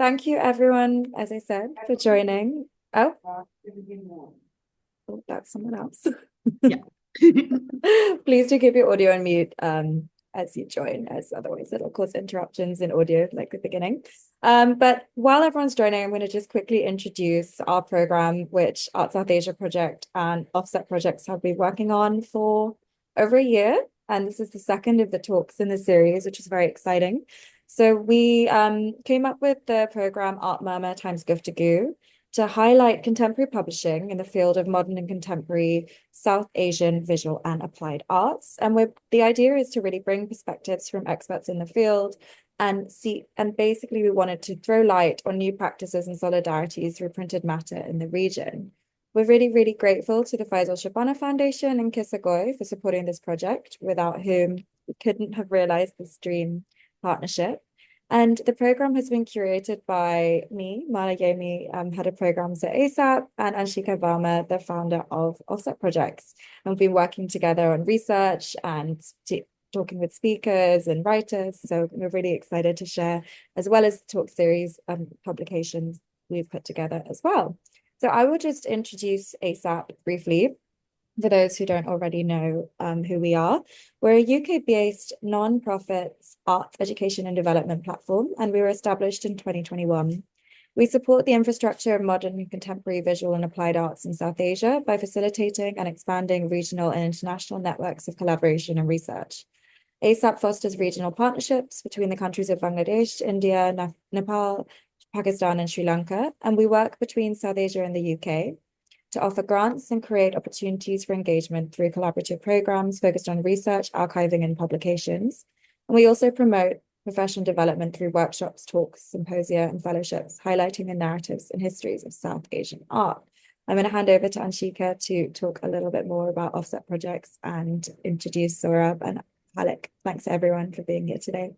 thank you everyone, as I said, for joining. Oh, that's someone else. Yeah. Please do keep your audio on mute as you join, as otherwise it'll cause interruptions in audio like the beginning. But while everyone's joining, I'm going to just quickly introduce our program, which Art South Asia Project and Offset Projects have been working on for over a year. And this is the second of the talks in the series, which is very exciting. So we came up with the program Art Murmur times Guftgu to highlight contemporary publishing in the field of modern and contemporary South Asian visual and applied arts. And the idea is to really bring perspectives from experts in the field and basically we wanted to throw light on new practices and solidarities through printed matter in the region. We're really, really grateful to the Faizal Shabana Foundation and QissaGoi for supporting this project, without whom we couldn't have realized this dream partnership. And the program has been curated by me, Mala Yamey, head of programs at ASAP, and Anshika Varma, the founder of Offset Projects. And we've been working together on research and talking with speakers and writers. So we're really excited to share, as well as the talk series publications we've put together as well. So I will just introduce ASAP briefly for those who don't already know who we are. We're a UK-based non-profit arts education and development platform, and we were established in 2021. We support the infrastructure of modern and contemporary visual and applied arts in South Asia by facilitating and expanding regional and international networks of collaboration and research. ASAP fosters regional partnerships between the countries of Bangladesh, India, Nepal, Pakistan, and Sri Lanka, and we work between South Asia and the UK to offer grants and create opportunities for engagement through collaborative programs focused on research, archiving, and publications. And we also promote professional development through workshops, talks, symposia, and fellowships, highlighting the narratives and histories of South Asian art. I'm going to hand over to Anshika to talk a little bit more about Offset Projects and introduce Sohrab and Halik. Thanks everyone for being here today.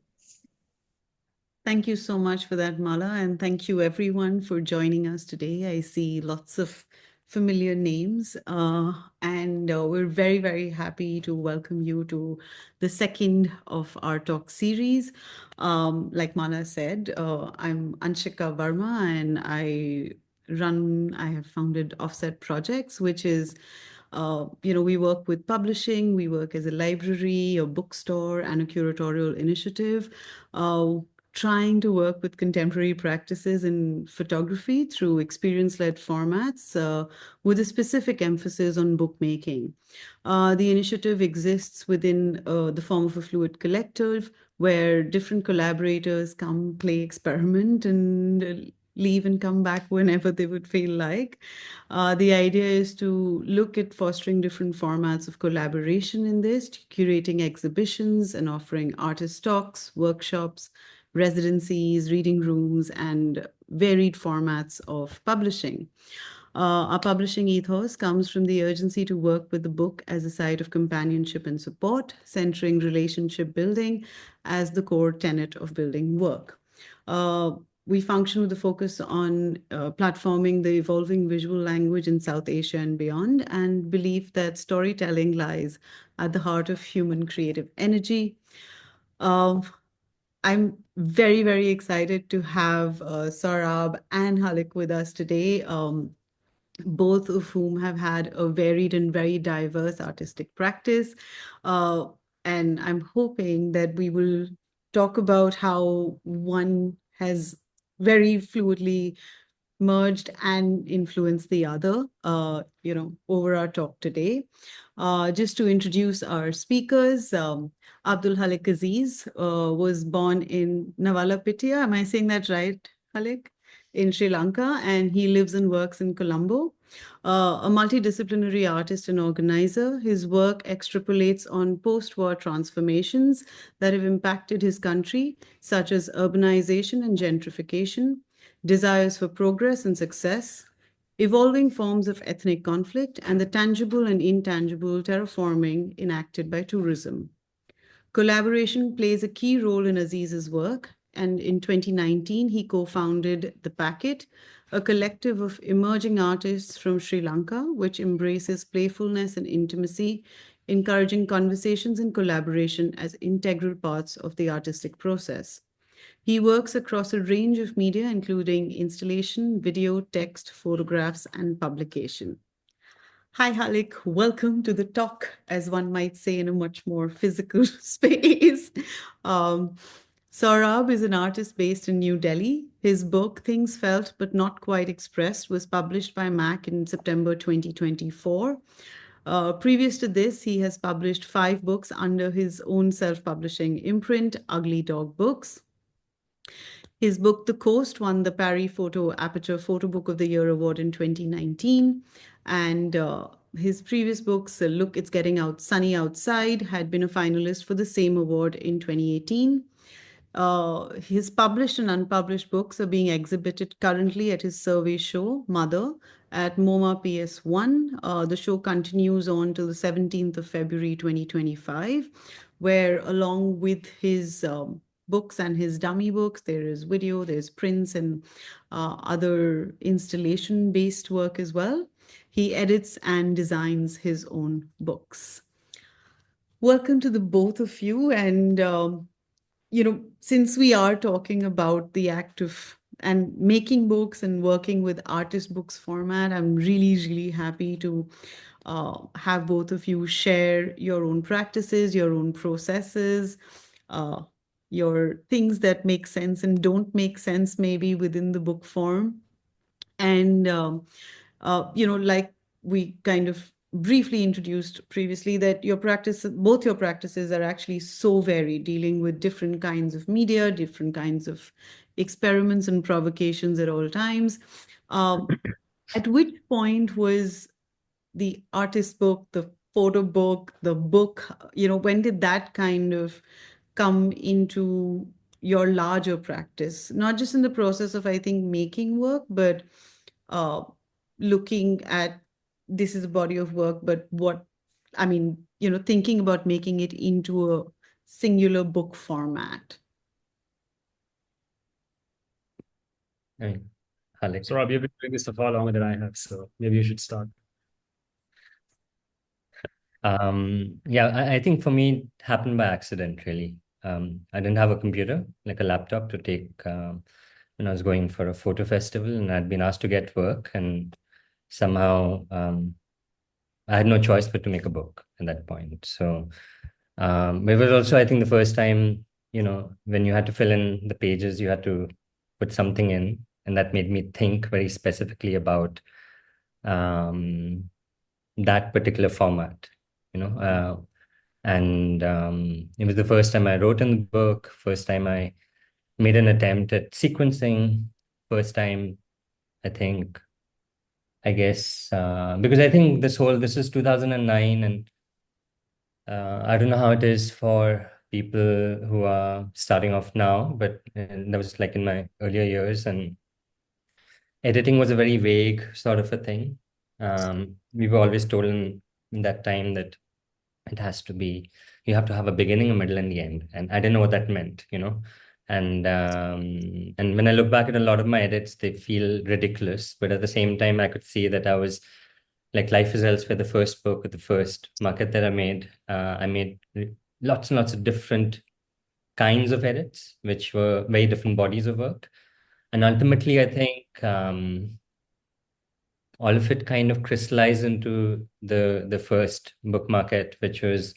Thank you so much for that, Mala, and thank you everyone for joining us today. I see lots of familiar names, and we're very, very happy to welcome you to the second of our talk series. Like Mala said, I'm Anshika Varma, and I have founded Offset Projects, which is we work with publishing, we work as a library, a bookstore, and a curatorial initiative, trying to work with contemporary practices in photography through experience-led formats with a specific emphasis on bookmaking. The initiative exists within the form of a fluid collective where different collaborators come, play, experiment, and leave and come back whenever they would feel like. The idea is to look at fostering different formats of collaboration in this, curating exhibitions and offering artist talks, workshops, residencies, reading rooms, and varied formats of publishing. Our publishing ethos comes from the urgency to work with the book as a site of companionship and support, centering relationship building as the core tenet of building work. We function with a focus on platforming the evolving visual language in South Asia and beyond, and believe that storytelling lies at the heart of human creative energy. I'm very, very excited to have Sohrab and Halik with us today, both of whom have had a varied and very diverse artistic practice. And I'm hoping that we will talk about how one has very fluidly merged and influenced the other, over our talk today. Just to introduce our speakers, Abdul Halik Azeez was born in Navalapitiya. Am I saying that right, Halik? In Sri Lanka, and he lives and works in Colombo. A multidisciplinary artist and organizer, his work extrapolates on post-war transformations that have impacted his country, such as urbanization and gentrification, desires for progress and success, evolving forms of ethnic conflict, and the tangible and intangible terraforming enacted by tourism. Collaboration plays a key role in Azeez's work, and in 2019, he co-founded The Packet, a collective of emerging artists from Sri Lanka, which embraces playfulness and intimacy, encouraging conversations and collaboration as integral parts of the artistic process. He works across a range of media, including installation, video, text, photographs, and publication. Hi, Halik. Welcome to the talk, as one might say, in a much more physical space. Um, Sohrab is an artist based in New Delhi. His book, Things Felt But Not Quite Expressed, was published by MAC in September 2024. Previous to this, he has published 5 books under his own self publishing imprint, Ugly Dog Books. His book, The Coast, won the Paris Photo Aperture Photo Book of the Year award in 2019. And his previous books, Look, It's Getting Out Sunny Outside, had been a finalist for the same award in 2018. His published and unpublished books are being exhibited currently at his survey show, Mother, at MoMA PS1. The show continues on till the 17th of February 2025, where along with his books and his dummy books, there is video, there's prints, and other installation-based work as well. He edits and designs his own books. Welcome to the both of you. And since we are talking about the act of and making books and working with artist books format, I'm really, really happy to have both of you share your own practices, your own processes, your things that make sense and don't make sense maybe within the book form. And, like we kind of briefly introduced previously, that both your practices are actually so varied, dealing with different kinds of media, different kinds of experiments and provocations at all times. At which point was the artist book, the photo book, the book, when did that kind of come into your larger practice? Not just in the process of, I think, making work, but looking at this is a body of work, but thinking about making it into a singular book format. Hey, Halik. Sohrab, you've been doing this for far longer than I have, so maybe you should start. Yeah, I think for me, it happened by accident, really. I didn't have a computer, like a laptop to take when I was going for a photo festival, and I'd been asked to get work, and somehow I had no choice but to make a book at that point. So it was also, I think, the first time, when you had to fill in the pages, you had to put something in, and that made me think very specifically about that particular format, and it was the first time I wrote in the book, first time I made an attempt at sequencing, first time, I guess, because I think this is 2009, and I don't know how it is for people who are starting off now, but that was like in my earlier years, and editing was a very vague sort of a thing. We were always told in that time that it has to be, you have to have a beginning, a middle, and the end. And I didn't know what that meant, And when I look back at a lot of my edits, they feel ridiculous. But at the same time, I could see that I was like Life is Elsewhere, the first book, the first market that I made lots and lots of different kinds of edits, which were very different bodies of work. And ultimately, I think all of it kind of crystallized into the first book market, which was,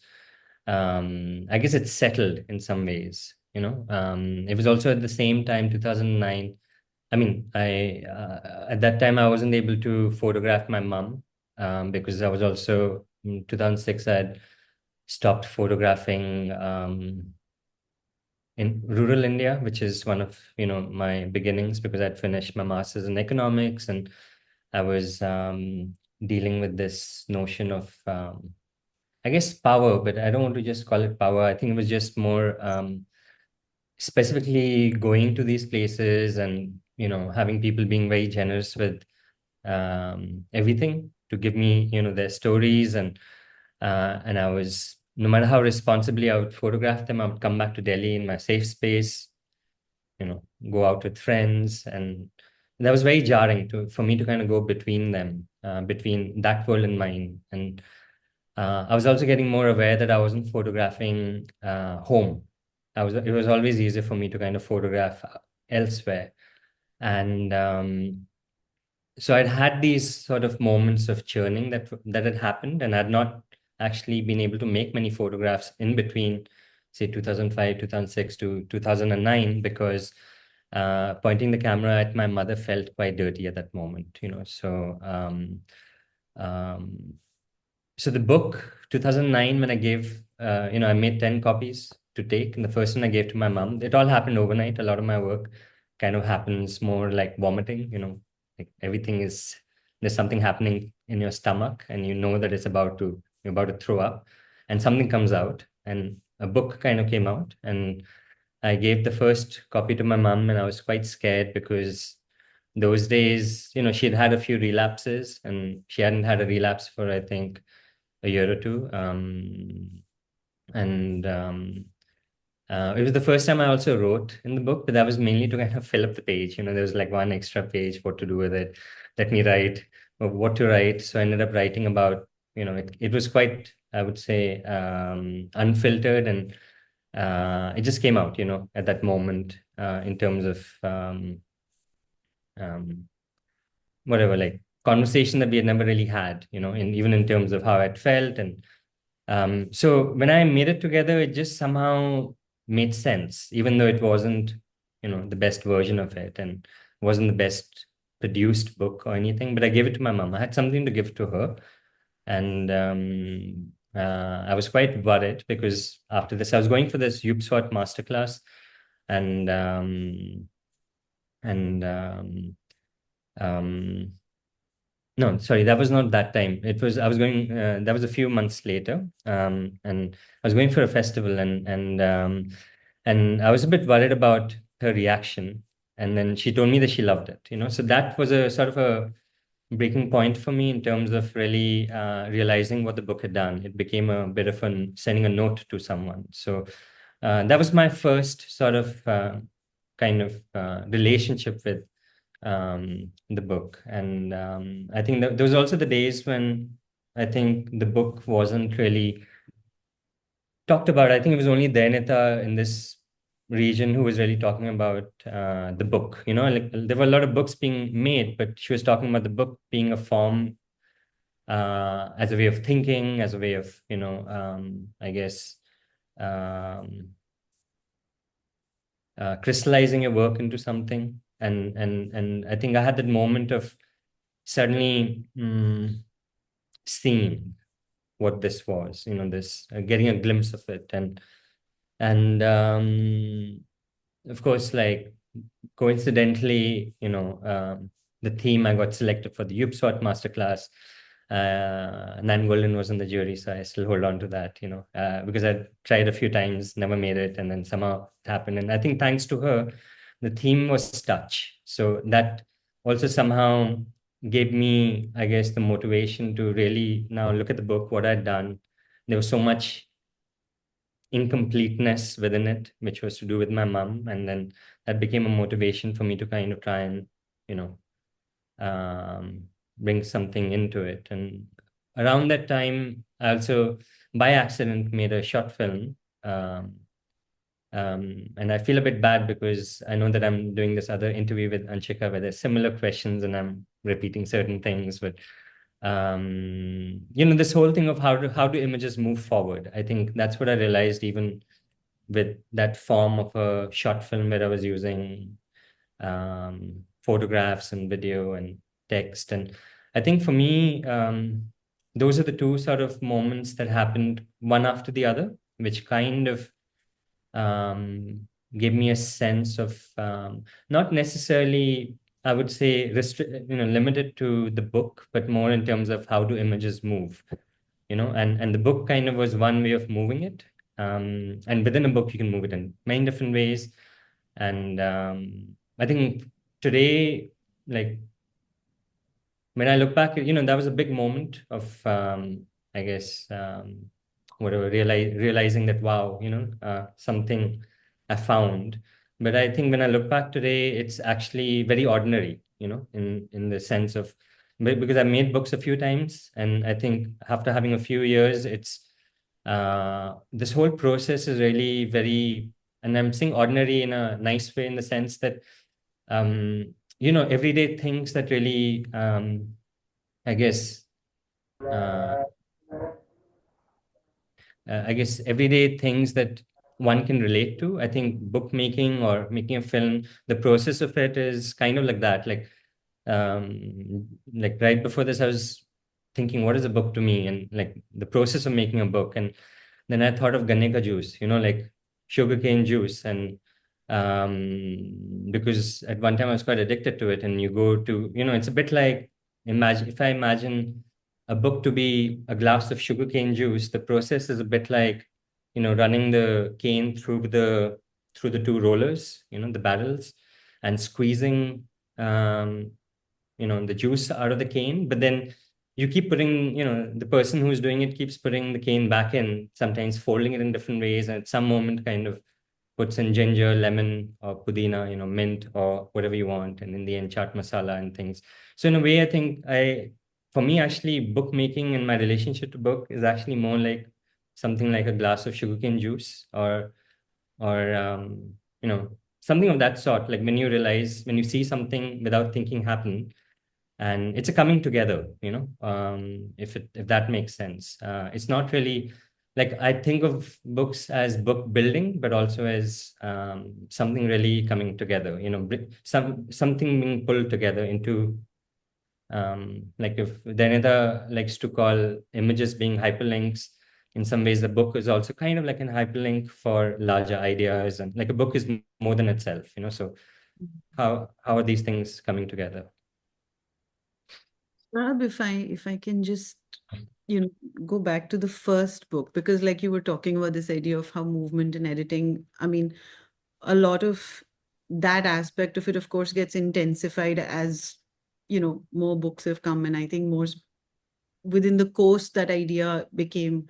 I guess it's settled in some ways, It was also at the same time, 2009. I mean, at that time, I wasn't able to photograph my mom because I was also, in 2006, I had stopped photographing in rural India, which is one of, my beginnings, because I'd finished my master's in economics, and I was dealing with this notion of, I guess, power, but I don't want to just call it power. I think it was just more specifically going to these places and, having people being very generous with everything to give me, their stories. And I was, no matter how responsibly I would photograph them, I would come back to Delhi in my safe space, go out with friends. And that was very jarring for me to kind of go between them, between that world and mine. And I was also getting more aware that I wasn't photographing home. it was always easier for me to kind of photograph elsewhere. And so I'd had these sort of moments of churning that had happened, and I'd not actually been able to make many photographs in between, say, 2005, 2006 to 2009, because pointing the camera at my mother felt quite dirty at that moment, you know. Um, so the book, 2009, when I gave, I made 10 copies to take. And the first one I gave to my mom. It all happened overnight. A lot of my work kind of happens more like vomiting, you know, like there's something happening in your stomach and you know that you're about to throw up, and something comes out, and a book kind of came out. And I gave the first copy to my mom, and I was quite scared because those days, you know, she had had a few relapses, and she hadn't had a relapse for, I think, a year or two. And It was the first time I also wrote in the book, but that was mainly to kind of fill up the page. You know, there was like one extra page, what to do with it, let me write, or what to write. So I ended up writing about, you know, it was quite, I would say, unfiltered, and it just came out, you know, at that moment, in terms of um, whatever, like conversation that we had never really had, you know, even in terms of how I'd felt. And so when I made it together, it just somehow made sense, even though it wasn't, you know, the best version of it and wasn't the best produced book or anything. But I gave it to my mom. I had something to give to her. And I was quite worried because after this, I was going for this UPSWAT masterclass. And and No, sorry, that was not that time. I was going, that was a few months later. And I was going for a festival, and I was a bit worried about her reaction. And then she told me that she loved it, you know. So that was a sort of a breaking point for me in terms of really realizing what the book had done. It became a bit of sending a note to someone. So that was my first sort of kind of relationship with the book. And I think that there was also the days when I think the book wasn't really talked about. I think it was only Dayanita in this region who was really talking about the book. You know, like there were a lot of books being made, but she was talking about the book being a form, as a way of thinking, as a way of, you know, I guess, crystallizing your work into something. And I think I had that moment of suddenly seeing what this was, you know, this getting a glimpse of it. And of course, like coincidentally, you know, the theme I got selected for the UPSWAT masterclass. Nan Golden was in the jury, so I still hold on to that, you know, because I tried a few times, never made it, and then somehow it happened. And I think thanks to her, the theme was touch. So that also somehow gave me, I guess, the motivation to really now look at the book, what I'd done. There was so much incompleteness within it, which was to do with my mom. And then that became a motivation for me to kind of try and, you know, bring something into it. And around that time, I also, by accident, made a short film. And I feel a bit bad because I know that I'm doing this other interview with Anshika where there's similar questions and I'm repeating certain things. But you know, this whole thing of how do images move forward? I think that's what I realized even with that form of a short film where I was using photographs and video and text. And I think for me, those are the two sort of moments that happened one after the other, which kind of gave me a sense of not necessarily, I would say, limited to the book, but more in terms of how do images move, you know, and the book kind of was one way of moving it. And within a book, you can move it in many different ways. And I think today, like when I look back, you know, that was a big moment of, I guess, whatever, realizing that, wow, you know, something I found. But I think when I look back today, it's actually very ordinary, you know, in the sense of, because I made books a few times. And I think after having a few years, this whole process is really very And I'm saying ordinary in a nice way, in the sense that, everyday things that really, I guess, uh, I guess everyday things that one can relate to. I think bookmaking or making a film, the process of it is kind of like that. Like right before this, I was thinking, what is a book to me? And like the process of making a book. And then I thought of ganne ka juice, like sugarcane juice. And because at one time I was quite addicted to it. And you go to, it's a bit like, if I imagine a book to be a glass of sugarcane juice, the process is a bit like, running the cane through the two rollers, the barrels, and squeezing the juice out of the cane. But then you keep putting, the person who's doing it keeps putting the cane back in, sometimes folding it in different ways, and at some moment kind of puts in ginger, lemon, or pudina, mint, or whatever you want, and in the end chaat masala and things. So in a way, I think for me, actually, bookmaking and my relationship to book is actually more like something like a glass of sugarcane juice, or something of that sort. Like when you see something without thinking happen, and it's a coming together, if that makes sense. It's not really like, I think of books as book building, but also as something really coming together, something being pulled together into, like if Danida likes to call images being hyperlinks, in some ways the book is also kind of like an hyperlink for larger ideas. And like a book is more than itself, so how are these things coming together? Saurabh, if I can just, go back to the first book, because like you were talking about this idea of how movement and editing, I mean, a lot of that aspect of it, of course, gets intensified as, more books have come. And I think within the course, that idea became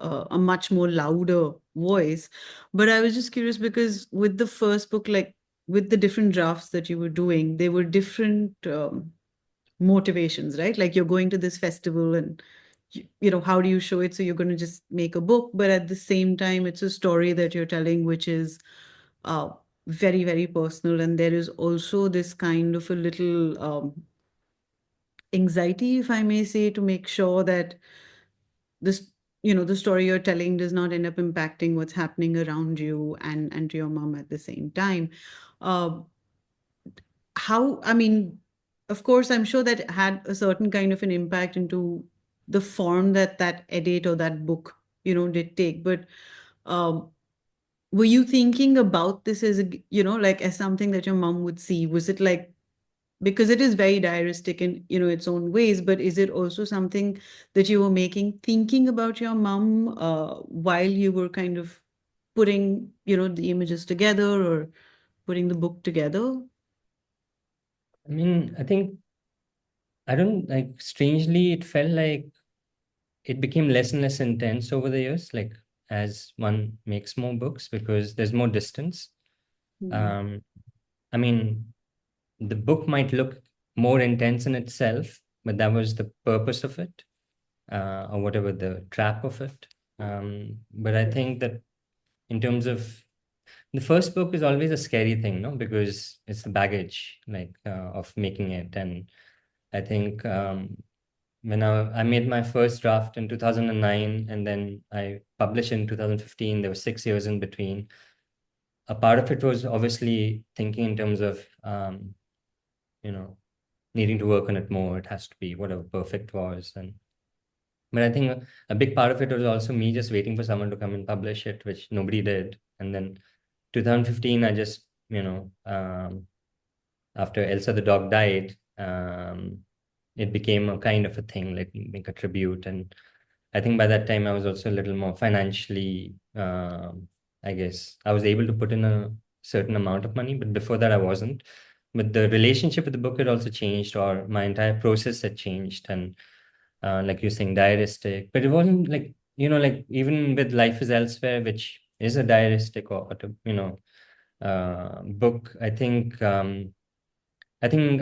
a much more louder voice. But I was just curious because with the first book, like with the different drafts that you were doing, they were different motivations, right? Like you're going to this festival and how do you show it? So you're going to just make a book, but at the same time, it's a story that you're telling, which is uh, very, very personal. And there is also this kind of a little anxiety, if I may say, to make sure that this, the story you're telling does not end up impacting what's happening around you and to your mom at the same time. Uh, I mean, of course, I'm sure that had a certain kind of an impact into the form that edit or that book, did take. But um, were you thinking about this as like as something that your mom would see? Was it like, because it is very diaristic in its own ways, but is it also something that you were making thinking about your mom while you were kind of putting the images together or putting the book together? I mean, I think, I don't like, strangely, it felt like it became less and less intense over the years, like as one makes more books, because there's more distance. Hmm. Um, I mean, the book might look more intense in itself, but that was the purpose of it, or whatever the trap of it. But I think that in terms of the first book is always a scary thing, no? Because it's the baggage, like, of making it. And I think when I made my first draft in 2009, and then I published in 2015, there were 6 years in between. A part of it was obviously thinking in terms of, you know, needing to work on it more. It has to be whatever perfect was. But I think a big part of it was also me just waiting for someone to come and publish it, which nobody did. And then 2015, I just, after Elsa the dog died, it became a kind of a thing, like make a tribute. And I think by that time I was also a little more financially, I guess I was able to put in a certain amount of money, but before that I wasn't. But the relationship with the book had also changed, or my entire process had changed. And like you're saying, diaristic, but it wasn't like, like even with Life is Elsewhere, which is a diaristic or, book, I think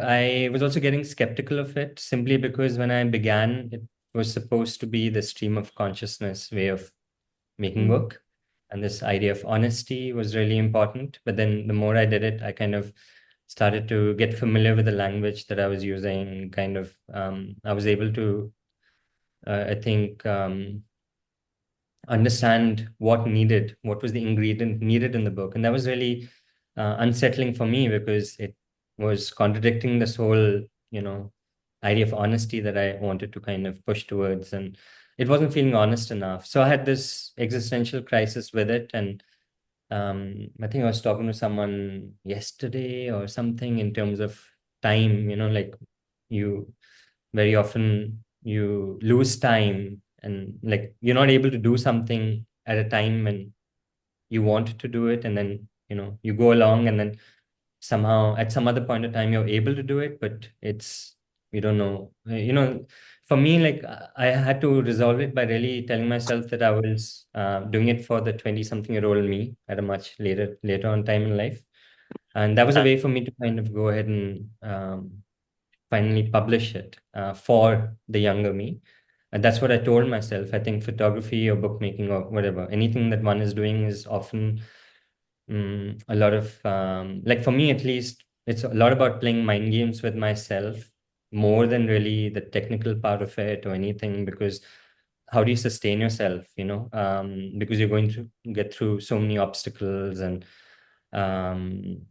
I was also getting skeptical of it, simply because when I began, it was supposed to be the stream of consciousness way of making Mm. work. and this idea of honesty was really important. But then the more I did it, I kind of started to get familiar with the language that I was using. Kind of, I was able to, I think, understand what was the ingredient needed in the book. And that was really unsettling for me because it was contradicting this whole, idea of honesty that I wanted to kind of push towards. And it wasn't feeling honest enough. So I had this existential crisis with it. And I think I was talking to someone yesterday or something in terms of time, like you very often you lose time and like you're not able to do something at a time when you want to do it, and then you go along and then somehow at some other point of time you're able to do it, but it's you don't know. For me, like I had to resolve it by really telling myself that I was doing it for the 20-something-year-old me at a much later on time in life. And that was a way for me to kind of go ahead and finally publish it for the younger me. And that's what I told myself. I think photography or bookmaking or whatever, anything that one is doing is often a lot of, like for me at least, it's a lot about playing mind games with myself more than really the technical part of it or anything, because how do you sustain yourself, because you're going to get through so many obstacles and um,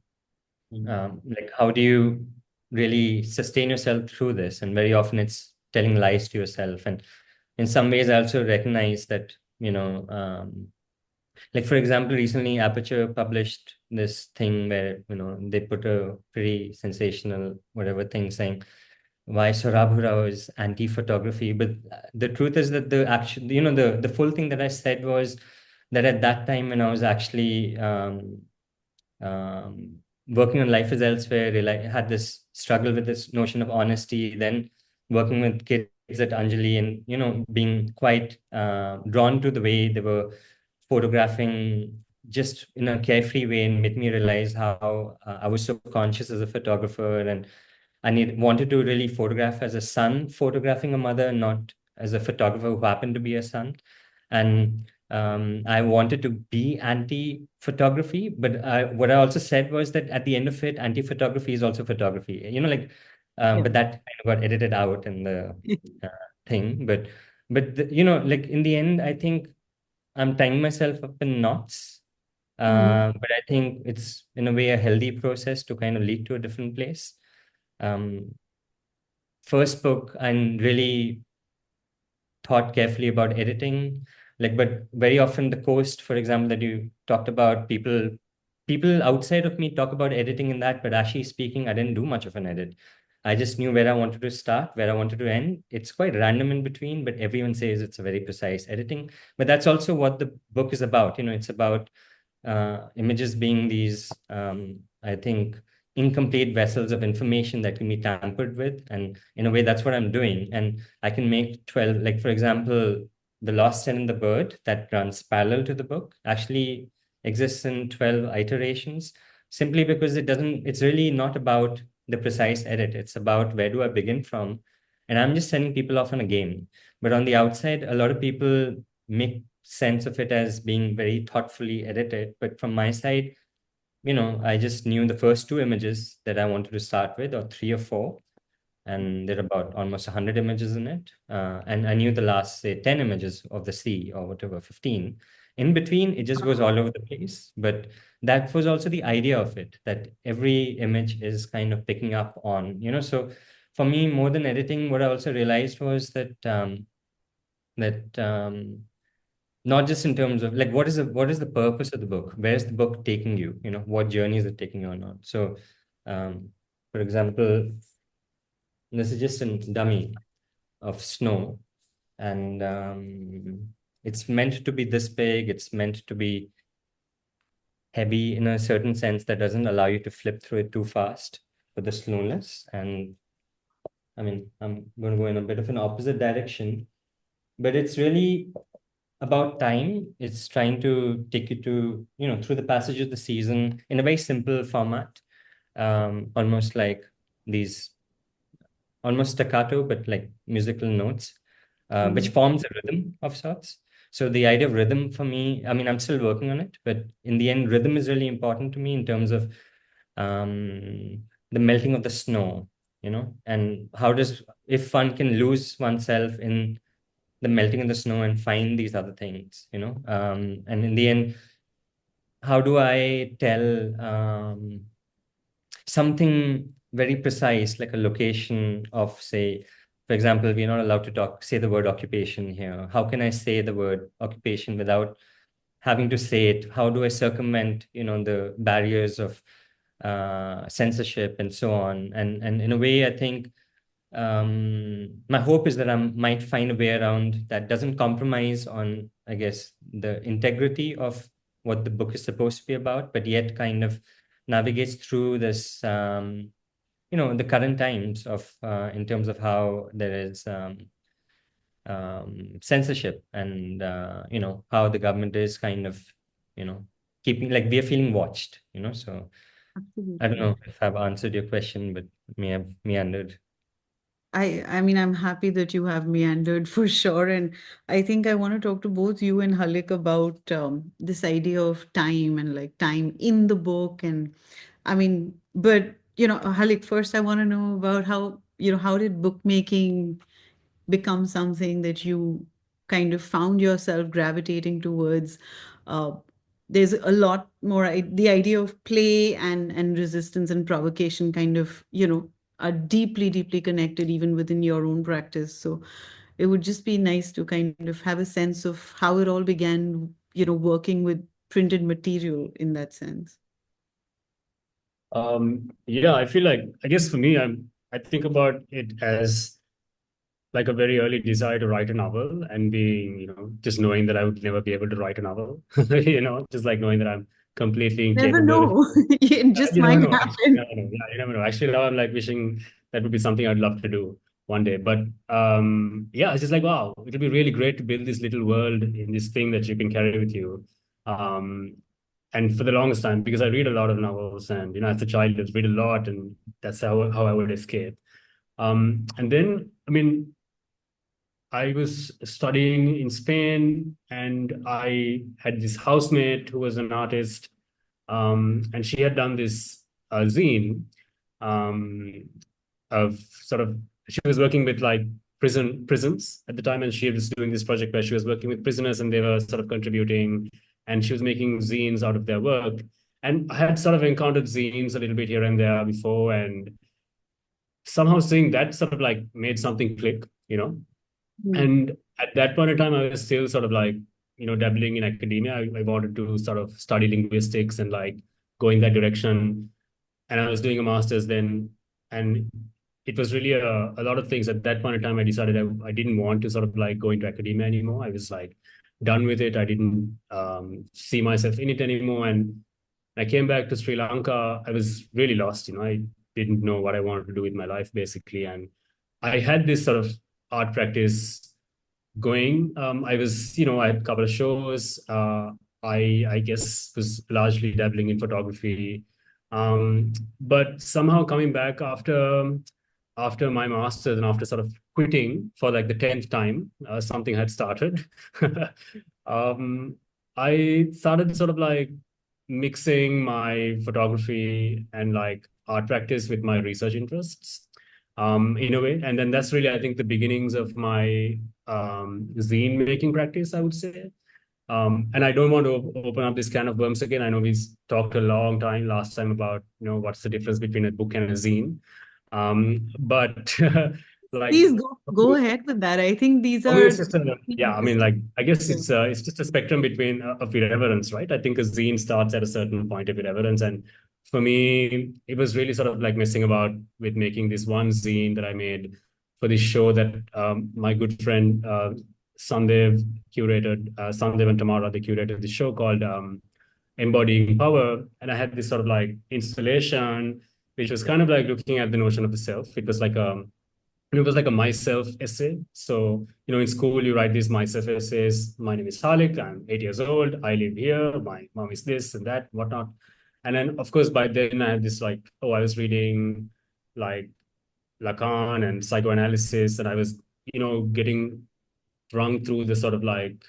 like how do you really sustain yourself through this? And very often it's telling lies to yourself. And in some ways I also recognize that like for example, recently Aperture published this thing where they put a pretty sensational whatever thing saying why Sohrab Hura was anti-photography. But the truth is that the actual, the full thing that I said was that at that time when I was actually um, working on Life is Elsewhere, had this struggle with this notion of honesty, then working with kids at Anjali and, being quite drawn to the way they were photographing just in a carefree way, and made me realize how I was so conscious as a photographer, and wanted to really photograph as a son photographing a mother, not as a photographer who happened to be a son. And I wanted to be anti-photography, but what I also said was that at the end of it, anti-photography is also photography. But that kind of got edited out in the uh, thing. Like in the end, I think I'm tying myself up in knots. But I think it's in a way a healthy process to kind of lead to a different place. First book, and really thought carefully about editing. But very often the coast, for example, that you talked about, people outside of me talk about editing in that, but actually speaking, I didn't do much of an edit. I just knew where I wanted to start, where I wanted to end. It's quite random in between, but everyone says it's a very precise editing. But that's also what the book is about. It's about images being these, I think, incomplete vessels of information that can be tampered with. And in a way, that's what I'm doing. And I can make 12, like, for example, The Lost Sen and the Bird, that runs parallel to the book, actually exists in 12 iterations, simply because it's really not about the precise edit. It's about where do I begin from? And I'm just sending people off on a game. But on the outside, a lot of people make sense of it as being very thoughtfully edited. But from my side, I just knew the first two images that I wanted to start with, or three or four, and there are about almost 100 images in it. And I knew the last, say, 10 images of the sea or whatever, 15. In between, it just goes all over the place. But that was also the idea of it, that every image is kind of picking up on, so for me, more than editing, what I also realized was that not just in terms of like what is the purpose of the book, where's the book taking you, what journey is it taking you on. So for example, this is just a dummy of snow, and it's meant to be this big, it's meant to be heavy in a certain sense that doesn't allow you to flip through it too fast for the slowness. And I mean, I'm going to go in a bit of an opposite direction, but it's really about time. It's trying to take you to, through the passage of the season in a very simple format, almost like these, almost staccato, but like musical notes, which forms a rhythm of sorts. So the idea of rhythm for me, I mean, I'm still working on it, but in the end, rhythm is really important to me in terms of the melting of the snow, and if one can lose oneself in the melting of the snow and find these other things, and in the end, how do I tell something very precise, like a location of, say, for example, we're not allowed to say the word occupation here. How can I say the word occupation without having to say it? How do I circumvent, the barriers of censorship and so on? And in a way, I think my hope is that I might find a way around that doesn't compromise on, I guess, the integrity of what the book is supposed to be about, but yet kind of navigates through this, the current times of, in terms of how there is censorship and, how the government is kind of, keeping, like, we are feeling watched, so I don't Absolutely. know if I've answered your question, but may have meandered. I mean, I'm happy that you have meandered for sure. And I think I want to talk to both you and Halik about this idea of time and like time in the book. And I mean, but Halik, first I want to know about how did bookmaking become something that you kind of found yourself gravitating towards? Uh, there's a lot more, the idea of play and resistance and provocation kind of, are deeply, deeply connected even within your own practice. So it would just be nice to kind of have a sense of how it all began, working with printed material in that sense. Yeah, I feel like, I guess for me, I think about it as like a very early desire to write a novel, and being, just knowing that I would never be able to write a novel, just like knowing that I'm completely Never incapable. know. It just You never might know. Actually, you happen. never know. Yeah, you never know. Actually, now I'm like wishing that would be something I'd love to do one day. But yeah, it's just like, wow, it would be really great to build this little world in this thing that you can carry with you. Um, and for the longest time, because I read a lot of novels, and as a child, I read a lot, and that's how I would escape. And then, I mean, I was studying in Spain, and I had this housemate who was an artist, and she had done this zine um, of sort of, she was working with like prisons at the time, and she was doing this project where she was working with prisoners, and they were sort of contributing, and she was making zines out of their work. And I had sort of encountered zines a little bit here and there before, and somehow seeing that sort of like made something click. Hmm. And at that point in time, I was still sort of like, dabbling in academia. I wanted to sort of study linguistics and like go in that direction. And I was doing a master's then. And it was really a lot of things. At that point in time, I decided I didn't want to sort of like go into academia anymore. I was like done with it. I didn't see myself in it anymore. And I came back to Sri Lanka. I was really lost. I didn't know what I wanted to do with my life, basically. And I had this sort of art practice going. I had a couple of shows. I guess was largely dabbling in photography. But somehow coming back after my master's and after sort of quitting for like the 10th time, something had started. um, I started sort of like mixing my photography and like art practice with my research interests, in a way. And then that's really, I think, the beginnings of my zine making practice, I would say. And I don't want to open up this can of worms again. I know we talked a long time last time about, what's the difference between a book and a zine. But like, Please go ahead with that. I think these for me, are it's just yeah. I mean, interesting. like, I guess Yeah. it's just a spectrum between of irreverence, right? I think a zine starts at a certain point of irreverence, and for me, it was really sort of like messing about with making this one zine that I made for this show that my good friend Sandev curated. Sandev and Tamara, they curated this show called Embodying Power, and I had this sort of like installation, which was kind of like looking at the notion of the self. It was like a myself essay. So, in school, you write these myself essays. My name is Halik. I'm 8 years old. I live here. My mom is this and that, whatnot. And then, of course, by then I had this like, oh, I was reading like Lacan and psychoanalysis, and I was, getting rung through the sort of like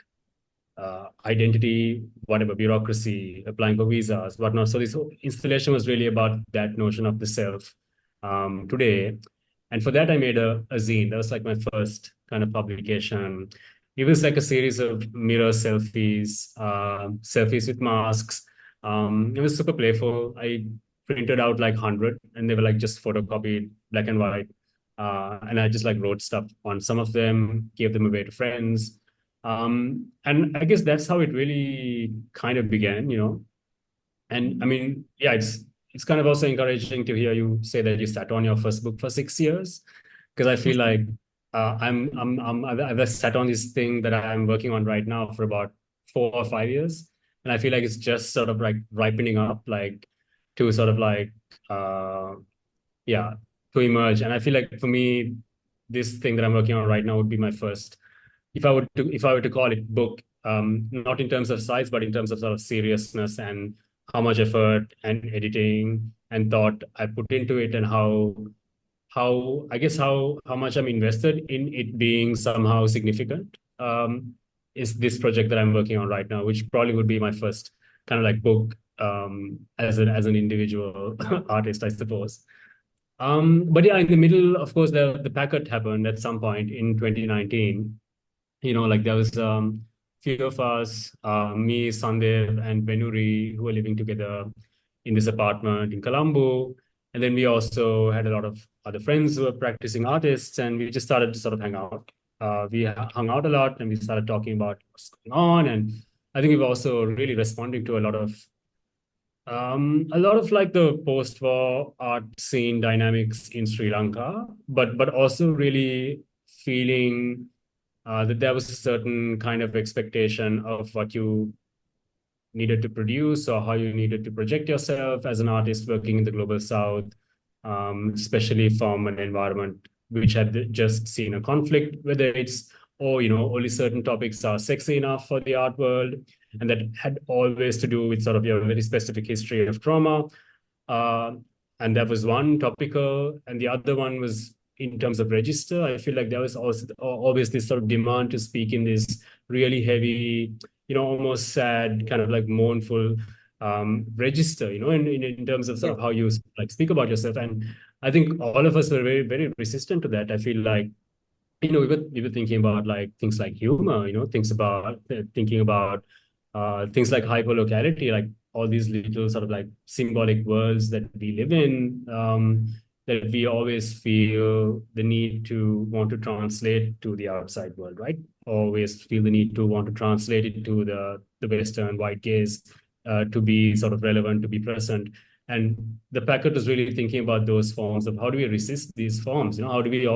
identity, whatever, bureaucracy, applying for visas, whatnot. So this whole installation was really about that notion of the self today. And for that, I made a zine. That was like my first kind of publication. It was like a series of mirror selfies, selfies with masks. It was super playful. I printed out like 100 and they were like just photocopied black and white. And I just like wrote stuff on some of them, gave them away to friends. And I guess that's how it really kind of began, you know. And I mean, yeah, it's kind of also encouraging to hear you say that you sat on your first book for 6 years, because I feel like I've sat on this thing that I'm working on right now for about 4 or 5 years, and I feel like it's just sort of like ripening up, like to sort of like yeah, to emerge. And I feel like for me, this thing that I'm working on right now would be my first, if I were to call it book, not in terms of size, but in terms of sort of seriousness and how much effort and editing and thought I put into it, and how I guess how much I'm invested in it being somehow significant, is this project that I'm working on right now, which probably would be my first kind of like book, as an individual artist, I suppose. But yeah, in the middle, of course, the packet happened at some point in 2019. You know, like there was few of us, me, Sandev, and Venuri, who were living together in this apartment in Colombo. And then we also had a lot of other friends who were practicing artists, and we just started to sort of hang out. We hung out a lot, and we started talking about what's going on. And I think we've also really responding to a lot of like the post-war art scene dynamics in Sri Lanka, but also really feeling that there was a certain kind of expectation of what you needed to produce or how you needed to project yourself as an artist working in the global south, especially from an environment which had just seen a conflict, whether it's, or, you know, only certain topics are sexy enough for the art world. And that had always to do with sort of your very specific history of trauma. And that was one topical, and the other one was in terms of register. I feel like there was also always this sort of demand to speak in this really heavy, you know, almost sad, kind of like mournful register, you know, in terms of sort of how you like speak about yourself. And I think all of us were very, very resistant to that. I feel like, you know, we were thinking about like things like humor, you know, thinking about things like hyperlocality, like all these little sort of like symbolic worlds that we live in, that we always feel the need to want to translate to the outside world, right? Always feel the need to want to translate it to the Western white gaze, to be sort of relevant, to be present. And the packet was really thinking about those forms of how do we resist these forms? You know, how do we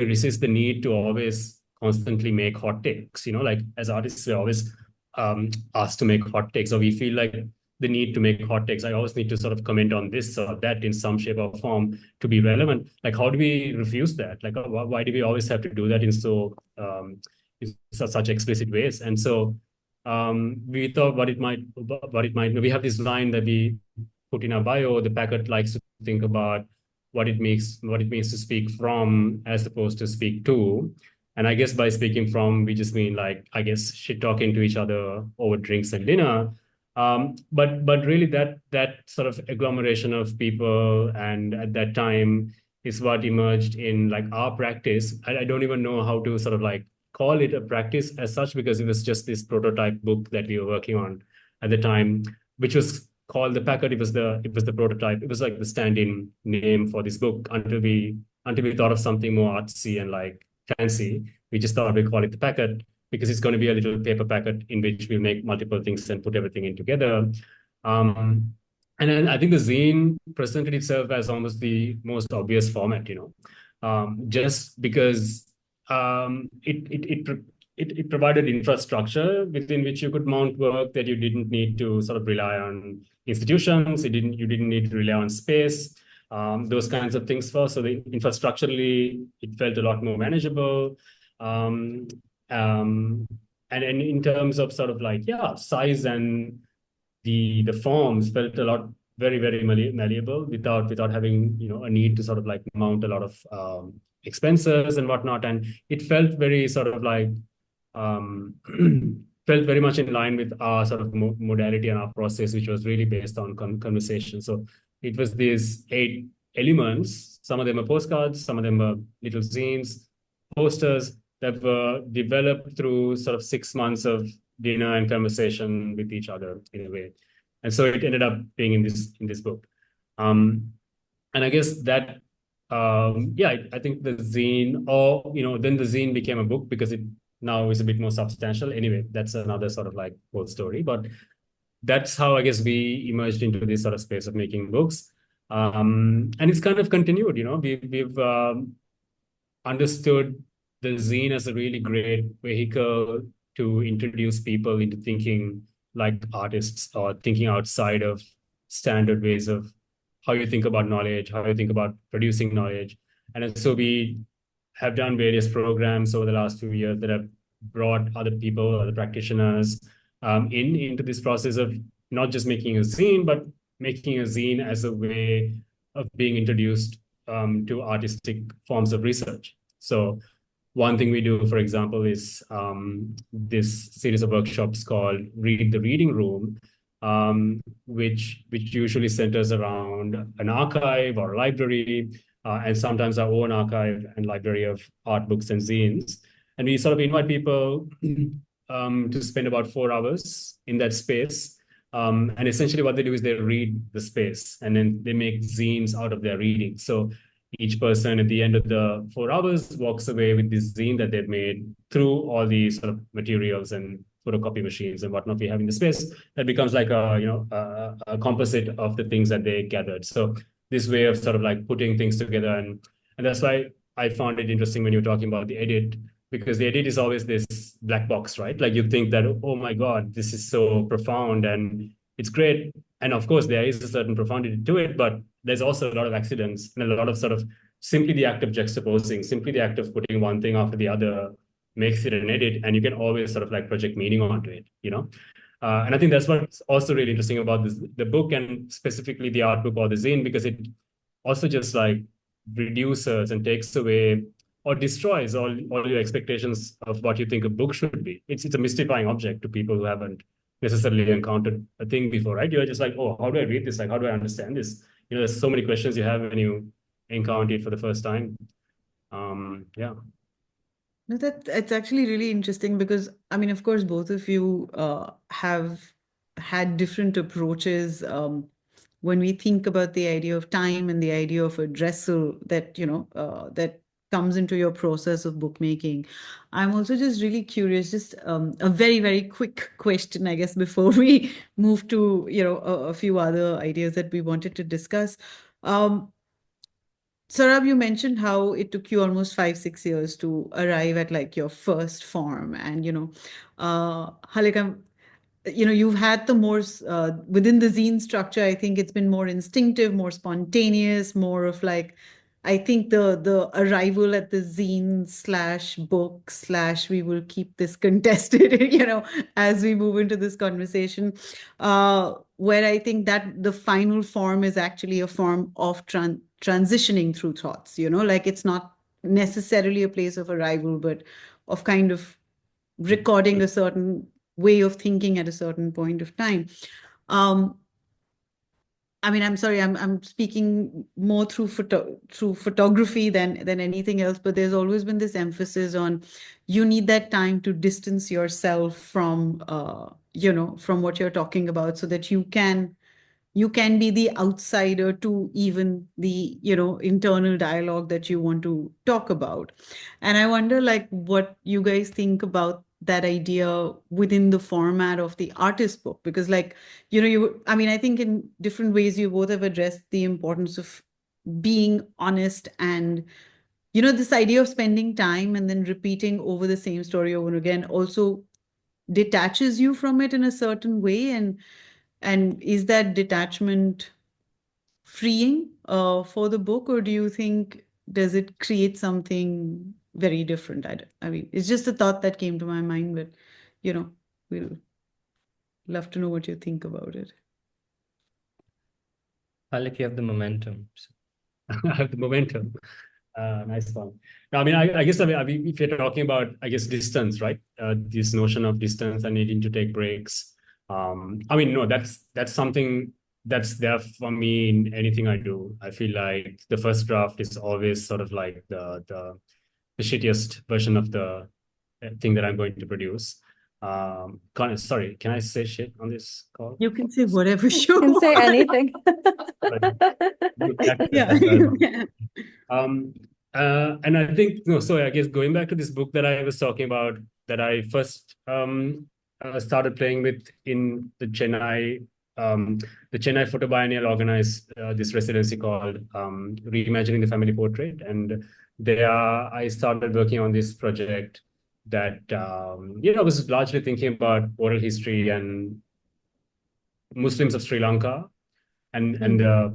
resist the need to always constantly make hot takes? You know, like as artists, we're always asked to make hot takes, or we feel like the need to make hot takes. I always need to sort of comment on this or that in some shape or form to be relevant. Like, how do we refuse that? Like, why do we always have to do that in such explicit ways? And so we thought what it might, we have this line that we put in our bio. The packet likes to think about what it means to speak from as opposed to speak to. And I guess by speaking from, we just mean like, I guess, shit talking to each other over drinks and dinner. But really that sort of agglomeration of people, and at that time, is what emerged in like our practice. I don't even know how to sort of like call it a practice as such, because it was just this prototype book that we were working on at the time, which was called the packet. It was the prototype. It was like the stand-in name for this book until we thought of something more artsy and like fancy. We just thought we'd call it the packet, because it's going to be a little paper packet in which we'll make multiple things and put everything in together. And then I think the zine presented itself as almost the most obvious format, you know, just because it provided infrastructure within which you could mount work that you didn't need to sort of rely on institutions. You didn't need to rely on space, those kinds of things first. So infrastructurally, it felt a lot more manageable. And in terms of sort of like, yeah, size and the forms felt a lot very, very malleable without having, you know, a need to sort of like mount a lot of expenses and whatnot. And it felt very sort of like felt very much in line with our sort of modality and our process, which was really based on conversation. So it was these 8 elements. Some of them are postcards, some of them are little zines, posters that were developed through sort of 6 months of dinner and conversation with each other in a way. And so it ended up being in this book. And I guess that I think the zine, or then the zine became a book because it now is a bit more substantial. Anyway, that's another sort of like whole story. But that's how I guess we emerged into this sort of space of making books. And it's kind of continued, we've understood the zine as a really great vehicle to introduce people into thinking like artists or thinking outside of standard ways of how you think about knowledge, how you think about producing knowledge. And so we have done various programs over the last few years that have brought other people, other practitioners into this process of not just making a zine, but making a zine as a way of being introduced to artistic forms of research. So one thing we do, for example, is this series of workshops called Read the Reading Room, which usually centers around an archive or a library, and sometimes our own archive and library of art books and zines. And we sort of invite people to spend about 4 hours in that space. And essentially what they do is they read the space and then they make zines out of their reading. So each person at the end of the 4 hours walks away with this zine that they've made through all these sort of materials and photocopy machines and whatnot we have in the space. That becomes like a composite of the things that they gathered. So this way of sort of like putting things together, and that's why I found it interesting when you're talking about the edit, because the edit is always this black box, right? Like you think that, oh my God, this is so profound and it's great. And of course, there is a certain profundity to it, but there's also a lot of accidents and a lot of sort of simply the act of juxtaposing, simply the act of putting one thing after the other makes it an edit, and you can always sort of like project meaning onto it, And I think that's what's also really interesting about the book, and specifically the art book or the zine, because it also just like reduces and takes away or destroys all your expectations of what you think a book should be. It's a mystifying object to people who haven't necessarily encountered a thing before, right? You're just like, oh, how do I read this? Like, how do I understand this? There's so many questions you have when you encounter it for the first time. Yeah. No, it's actually really interesting because, I mean, of course, both of you have had different approaches when we think about the idea of time and the idea of a dressel that, that comes into your process of bookmaking. I'm also just really curious, just a very, very quick question, I guess, before we move to, a few other ideas that we wanted to discuss. Sohrab, you mentioned how it took you almost 5-6 years to arrive at like your first form, and Halik, you've had the more within the zine structure. I think it's been more instinctive, more spontaneous, more of like, I think the arrival at the zine slash book slash we will keep this contested, as we move into this conversation, where I think that the final form is actually a form of transitioning through thoughts, like it's not necessarily a place of arrival, but of kind of recording a certain way of thinking at a certain point of time. I mean, I'm sorry, I'm speaking more through photography than anything else, but there's always been this emphasis on you need that time to distance yourself from from what you're talking about, so that you can be the outsider to even the internal dialogue that you want to talk about. And I wonder like what you guys think about that idea within the format of the artist book, because like I mean, I think in different ways you both have addressed the importance of being honest, and this idea of spending time and then repeating over the same story over and again also detaches you from it in a certain way. And is that detachment freeing for the book, or do you think does it create something very different? I mean, it's just a thought that came to my mind, but we'll love to know what you think about it. Like you have the momentum. I have the momentum. Nice one. No, I mean, I guess if you're talking about, I guess, distance, right? This notion of distance and needing to take breaks. I mean, no, that's something that's there for me in anything I do. I feel like the first draft is always sort of like the shittiest version of the thing that I'm going to produce. Sorry, can I say shit on this call? You can say whatever you Can say want. anything. Yeah, you can. And I think, no, so I guess going back to this book that I was talking about, that I first started playing with in the Chennai Photo Biennial organized this residency called Reimagining the Family Portrait. And there I started working on this project that, was largely thinking about oral history and Muslims of Sri Lanka and the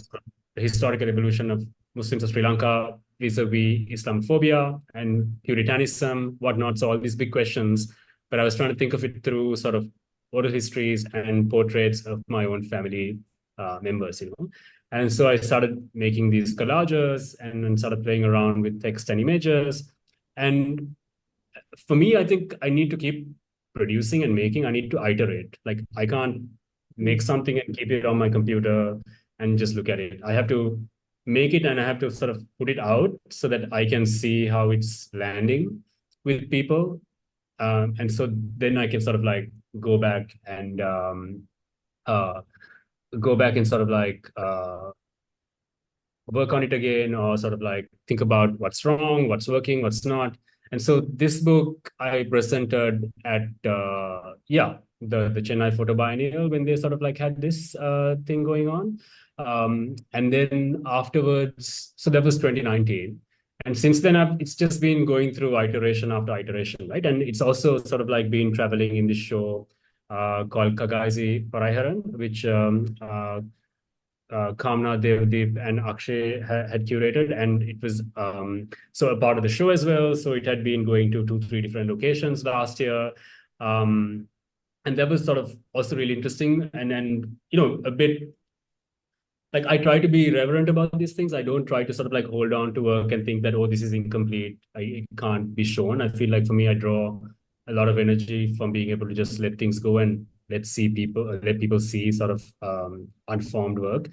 historical evolution of Muslims of Sri Lanka vis-a-vis Islamophobia and Puritanism, whatnot. So all these big questions, but I was trying to think of it through sort of oral histories and portraits of my own family members, And so I started making these collages and then started playing around with text and images. And for me, I think I need to keep producing and making. I need to iterate. Like I can't make something and keep it on my computer and just look at it. I have to make it and I have to sort of put it out so that I can see how it's landing with people. And so then I can sort of like go back and sort of like work on it again, or sort of like think about what's wrong, what's working, what's not. And so this book I presented at the Chennai Photo Biennial when they sort of like had this thing going on. And then afterwards, so that was 2019. And since then, it's just been going through iteration after iteration, right? And it's also sort of like been traveling in this show called Kagaisi Paraiharan, which Kamna, Devdeep, and Akshay had curated, and it was so a part of the show as well. So it had been going to 2-3 different locations last year, and that was sort of also really interesting. And then a bit like I try to be reverent about these things. I don't try to sort of like hold on to work and think that, oh, this is incomplete, it can't be shown. I feel like for me, I draw a lot of energy from being able to just let things go and let people see sort of unformed work.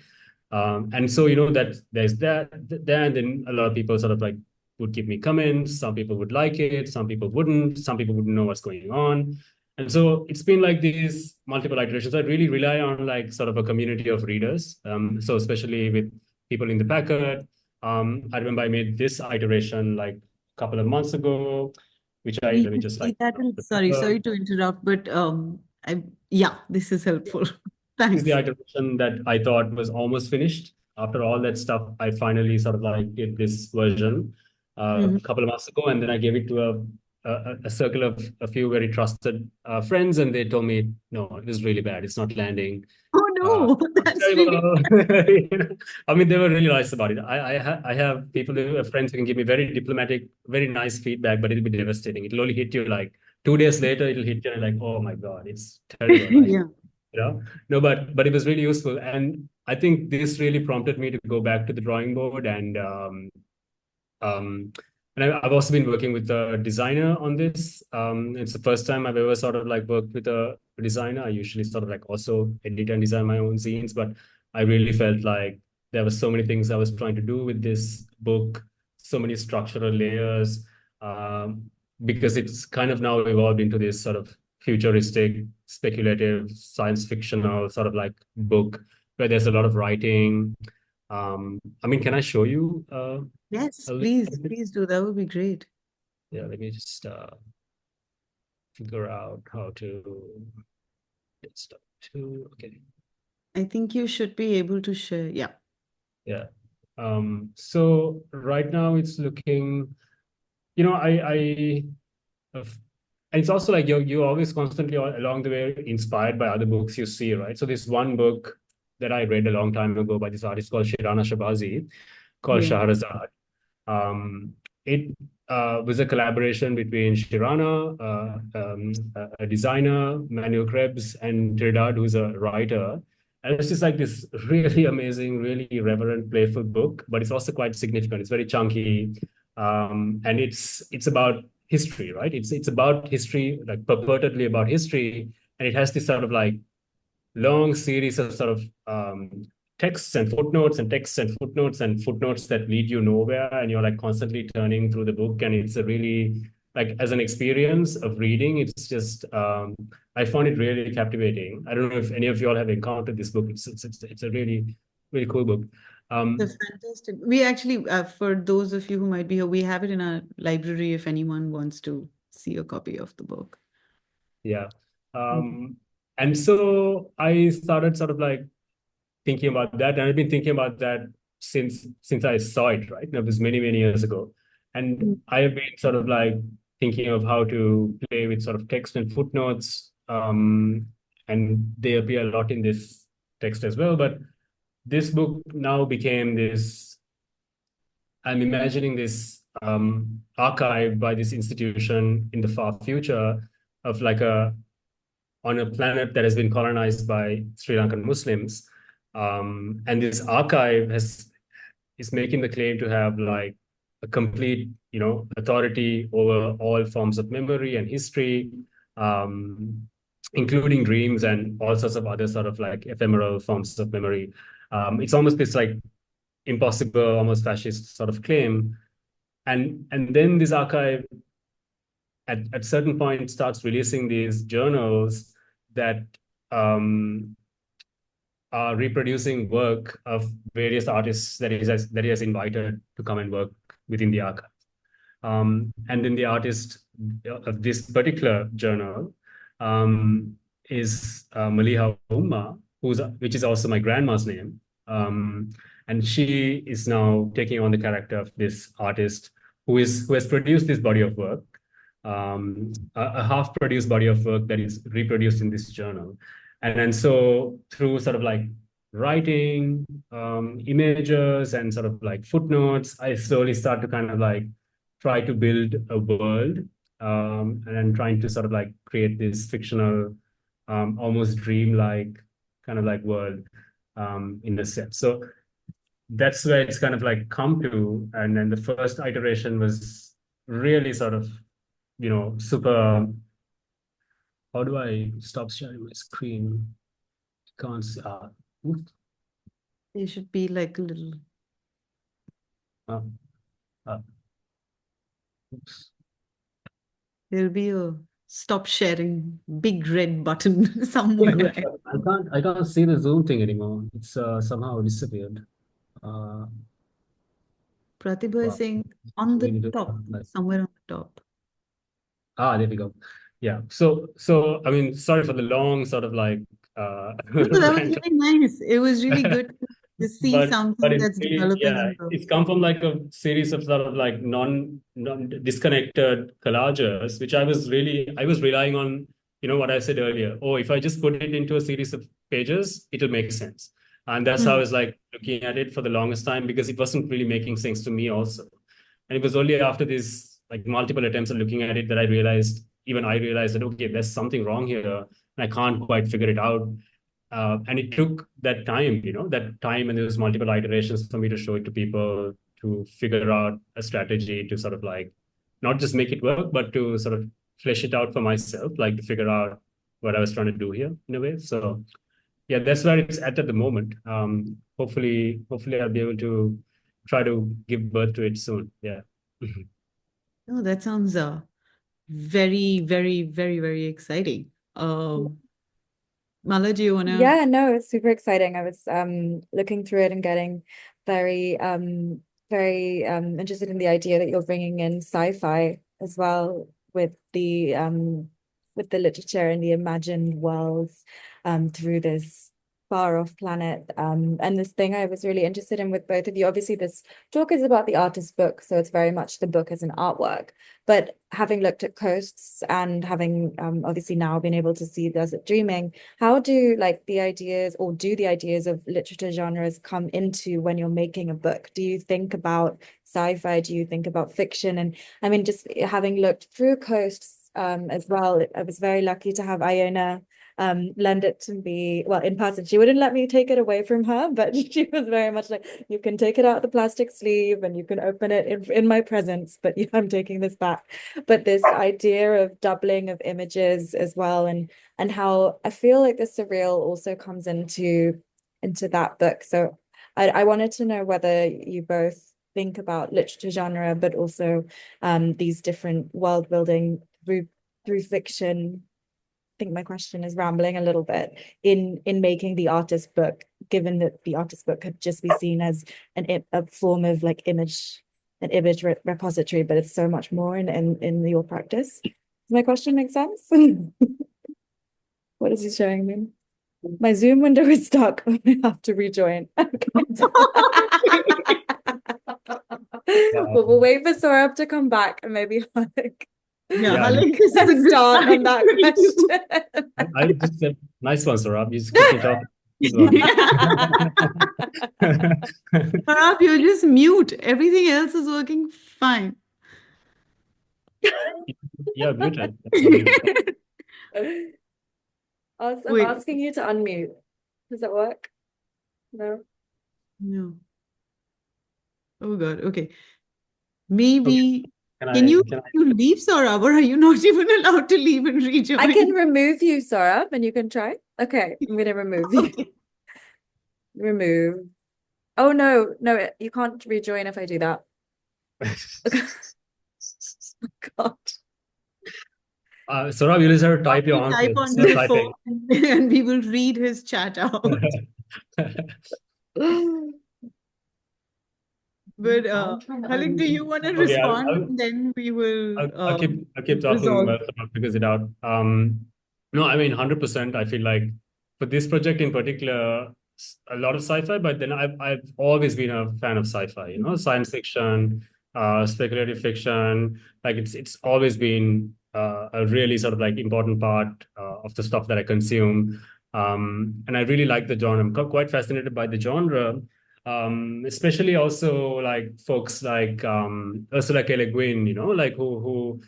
And so, that there's that there, and then a lot of people sort of like would give me comments. Some people would like it, some people wouldn't, some people wouldn't know what's going on. And so it's been like these multiple iterations. I really rely on like sort of a community of readers. So especially with people in the packet. I remember I made this iteration like a couple of months ago, which let me just like. Sorry to interrupt, but this is helpful. Thanks. This is the iteration that I thought was almost finished. After all that stuff, I finally sort of like did this version a couple of months ago, and then I gave it to a circle of a few very trusted friends, and they told me, no, it was really bad. It's not landing. Oh no, that's really... I mean, they were really nice about it. I have people who have friends who can give me very diplomatic, very nice feedback, but it'll be devastating. It'll only hit you like 2 days later. It'll hit you like, oh my God, it's terrible. Yeah. No, but it was really useful, and I think this really prompted me to go back to the drawing board, and I've also been working with a designer on this. It's the first time I've ever sort of like worked with a designer. I usually sort of like also edit and design my own zines, but I really felt like there were so many things I was trying to do with this book, so many structural layers, because it's kind of now evolved into this sort of futuristic, speculative, science fictional sort of like book where there's a lot of writing. I mean, can I show you? Yes, please do. That would be great. Yeah, let me just figure out how to get stuff to. Okay. I think you should be able to share. Yeah. Yeah. So right now it's looking, and it's also like you're always constantly along the way inspired by other books you see, right? So this one book that I read a long time ago by this artist called Shirana Shabazi, called Shahrazad. It was a collaboration between Shirana, a designer, Manuel Krebs, and Trinidad, who's a writer. And it's just like this really amazing, really irreverent, playful book, but it's also quite significant. It's very chunky. And it's about history, right? It's about history, like purportedly about history, and it has this sort of like long series of sort of texts and footnotes and texts and footnotes and footnotes that lead you nowhere, and you're like constantly turning through the book, and it's a really like as an experience of reading, it's just I found it really captivating. I don't know if any of you all have encountered this book. It's a really really cool book. It's fantastic. We actually, for those of you who might be here, we have it in our library if anyone wants to see a copy of the book. Yeah. And so I started sort of like thinking about that, and I've been thinking about that since I saw it, right? That was many, many years ago. And I have been sort of like thinking of how to play with sort of text and footnotes. And they appear a lot in this text as well. But this book now became this, I'm imagining this archive by this institution in the far future of like on a planet that has been colonized by Sri Lankan Muslims. And this archive is making the claim to have like a complete, authority over all forms of memory and history, including dreams and all sorts of other sort of like ephemeral forms of memory. It's almost this like impossible, almost fascist sort of claim. And then this archive at certain point starts releasing these journals that are reproducing work of various artists that he has invited to come and work within the archive. And then the artist of this particular journal is Mala Yamey, which is also my grandma's name. And she is now taking on the character of this artist who has produced this body of work, a half-produced body of work that is reproduced in this journal. And so through sort of like writing, images and sort of like footnotes, I slowly start to kind of like try to build a world, and then trying to sort of like create this fictional, almost dreamlike kind of like world in a sense. So that's where it's kind of like come to. And then the first iteration was really sort of, super. How do I stop sharing my screen? Can't see. There should be like a little. Uh, oops. There'll be a stop sharing big red button somewhere. Right? I can't see the Zoom thing anymore. It's somehow disappeared. Pratibha is Wow. saying on We the need to top, like, somewhere on the top. there we go. Yeah. So I mean, sorry for the long sort of like No, that was rant. really nice. It was really good to see But something it's that's really, developing yeah, in the. it's come from like a series of sort of like non disconnected collages, which I was relying on, what I said earlier. Oh, if I just put it into a series of pages, it'll make sense. And that's how I was like looking at it for the longest time, because it wasn't really making sense to me also. And it was only after these like multiple attempts at looking at it that even I realized that, okay, there's something wrong here, and I can't quite figure it out. And it took that time, and there was multiple iterations for me to show it to people, to figure out a strategy to sort of like not just make it work, but to sort of flesh it out for myself, like to figure out what I was trying to do here in a way. So yeah, that's where it's at the moment. Hopefully I'll be able to try to give birth to it soon. Yeah. Oh, that sounds very, very, very, very exciting. Mala, do you want to? Yeah, no, it's super exciting. I was looking through it and getting very very interested in the idea that you're bringing in sci-fi as well with the literature and the imagined worlds through this far off planet. And this thing I was really interested in with both of you. Obviously, this talk is about the artist's book, so it's very much the book as an artwork. But having looked at coasts and having obviously now been able to see Desert Dreaming, how do like the ideas, or do the ideas of literature genres come into when you're making a book? Do you think about sci-fi? Do you think about fiction? And I mean, just having looked through coasts as well, I was very lucky to have Iona lend it to me, well, in person. She wouldn't let me take it away from her, but she was very much like, you can take it out the plastic sleeve and you can open it in my presence, but I'm taking this back. But this idea of doubling of images as well, and how I feel like the surreal also comes into that book. So I wanted to know whether you both think about literature genre, but also these different world building through fiction. I think my question is rambling a little bit in making the artist book, given that the artist book could just be seen as a form of like an image repository, but it's so much more in your practice. Does my question make sense? What is he showing me? My Zoom window is stuck. I have to rejoin. But we'll wait for Sohrab to come back and maybe like Yeah, Yeah. Halik, this is a good start on time that for you. question. I just said, nice one, Sohrab. You just keep me talking. Good one. Sohrab, you're just mute. Everything else is working fine. Yeah, muted. That's what it is. I'm Wait. asking you to unmute. Does that work? No. No. Oh God. Okay. Maybe Can can you I leave, Sohrab, or are you not even allowed to leave and rejoin? I can remove you, Sohrab, and you can try. Okay, I'm gonna remove you. Okay. Remove. Oh no, you can't rejoin if I do that. God. Sohrab, you just have to type your Type answers. onto Start the typing. phone and we will read his chat out. But Halik, do you want to Okay, respond? And then we will I'll keep talking resolve. while Sohrab figures it out. No, I mean 100%. I feel like for this project in particular, a lot of sci-fi, but then I've always been a fan of sci-fi, you know, science fiction, speculative fiction. Like it's always been a really sort of like important part of the stuff that I consume. And I really like the genre. I'm quite fascinated by the genre. Especially also like folks like Ursula K. Le Guin, you know, like who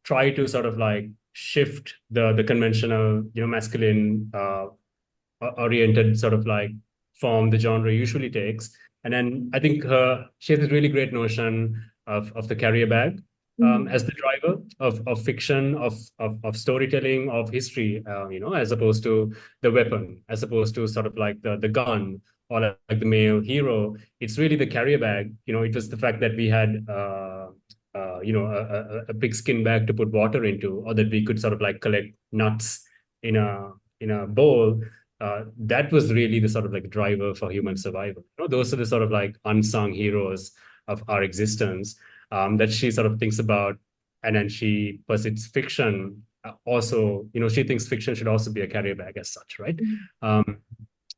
try to sort of like shift the conventional, you know, masculine oriented sort of like form the genre usually takes. And then I think she has this really great notion of the carrier bag as the driver of fiction, of storytelling, of history, you know, as opposed to the weapon, as opposed to sort of like the gun or like the male hero. It's really the carrier bag. You know, it was the fact that we had you know, a big skin bag to put water into, or that we could sort of like collect nuts in a bowl. That was really the sort of like driver for human survival. You know, those are the sort of like unsung heroes of our existence that she sort of thinks about, and then she pursues fiction. Also, you know, she thinks fiction should also be a carrier bag as such, right?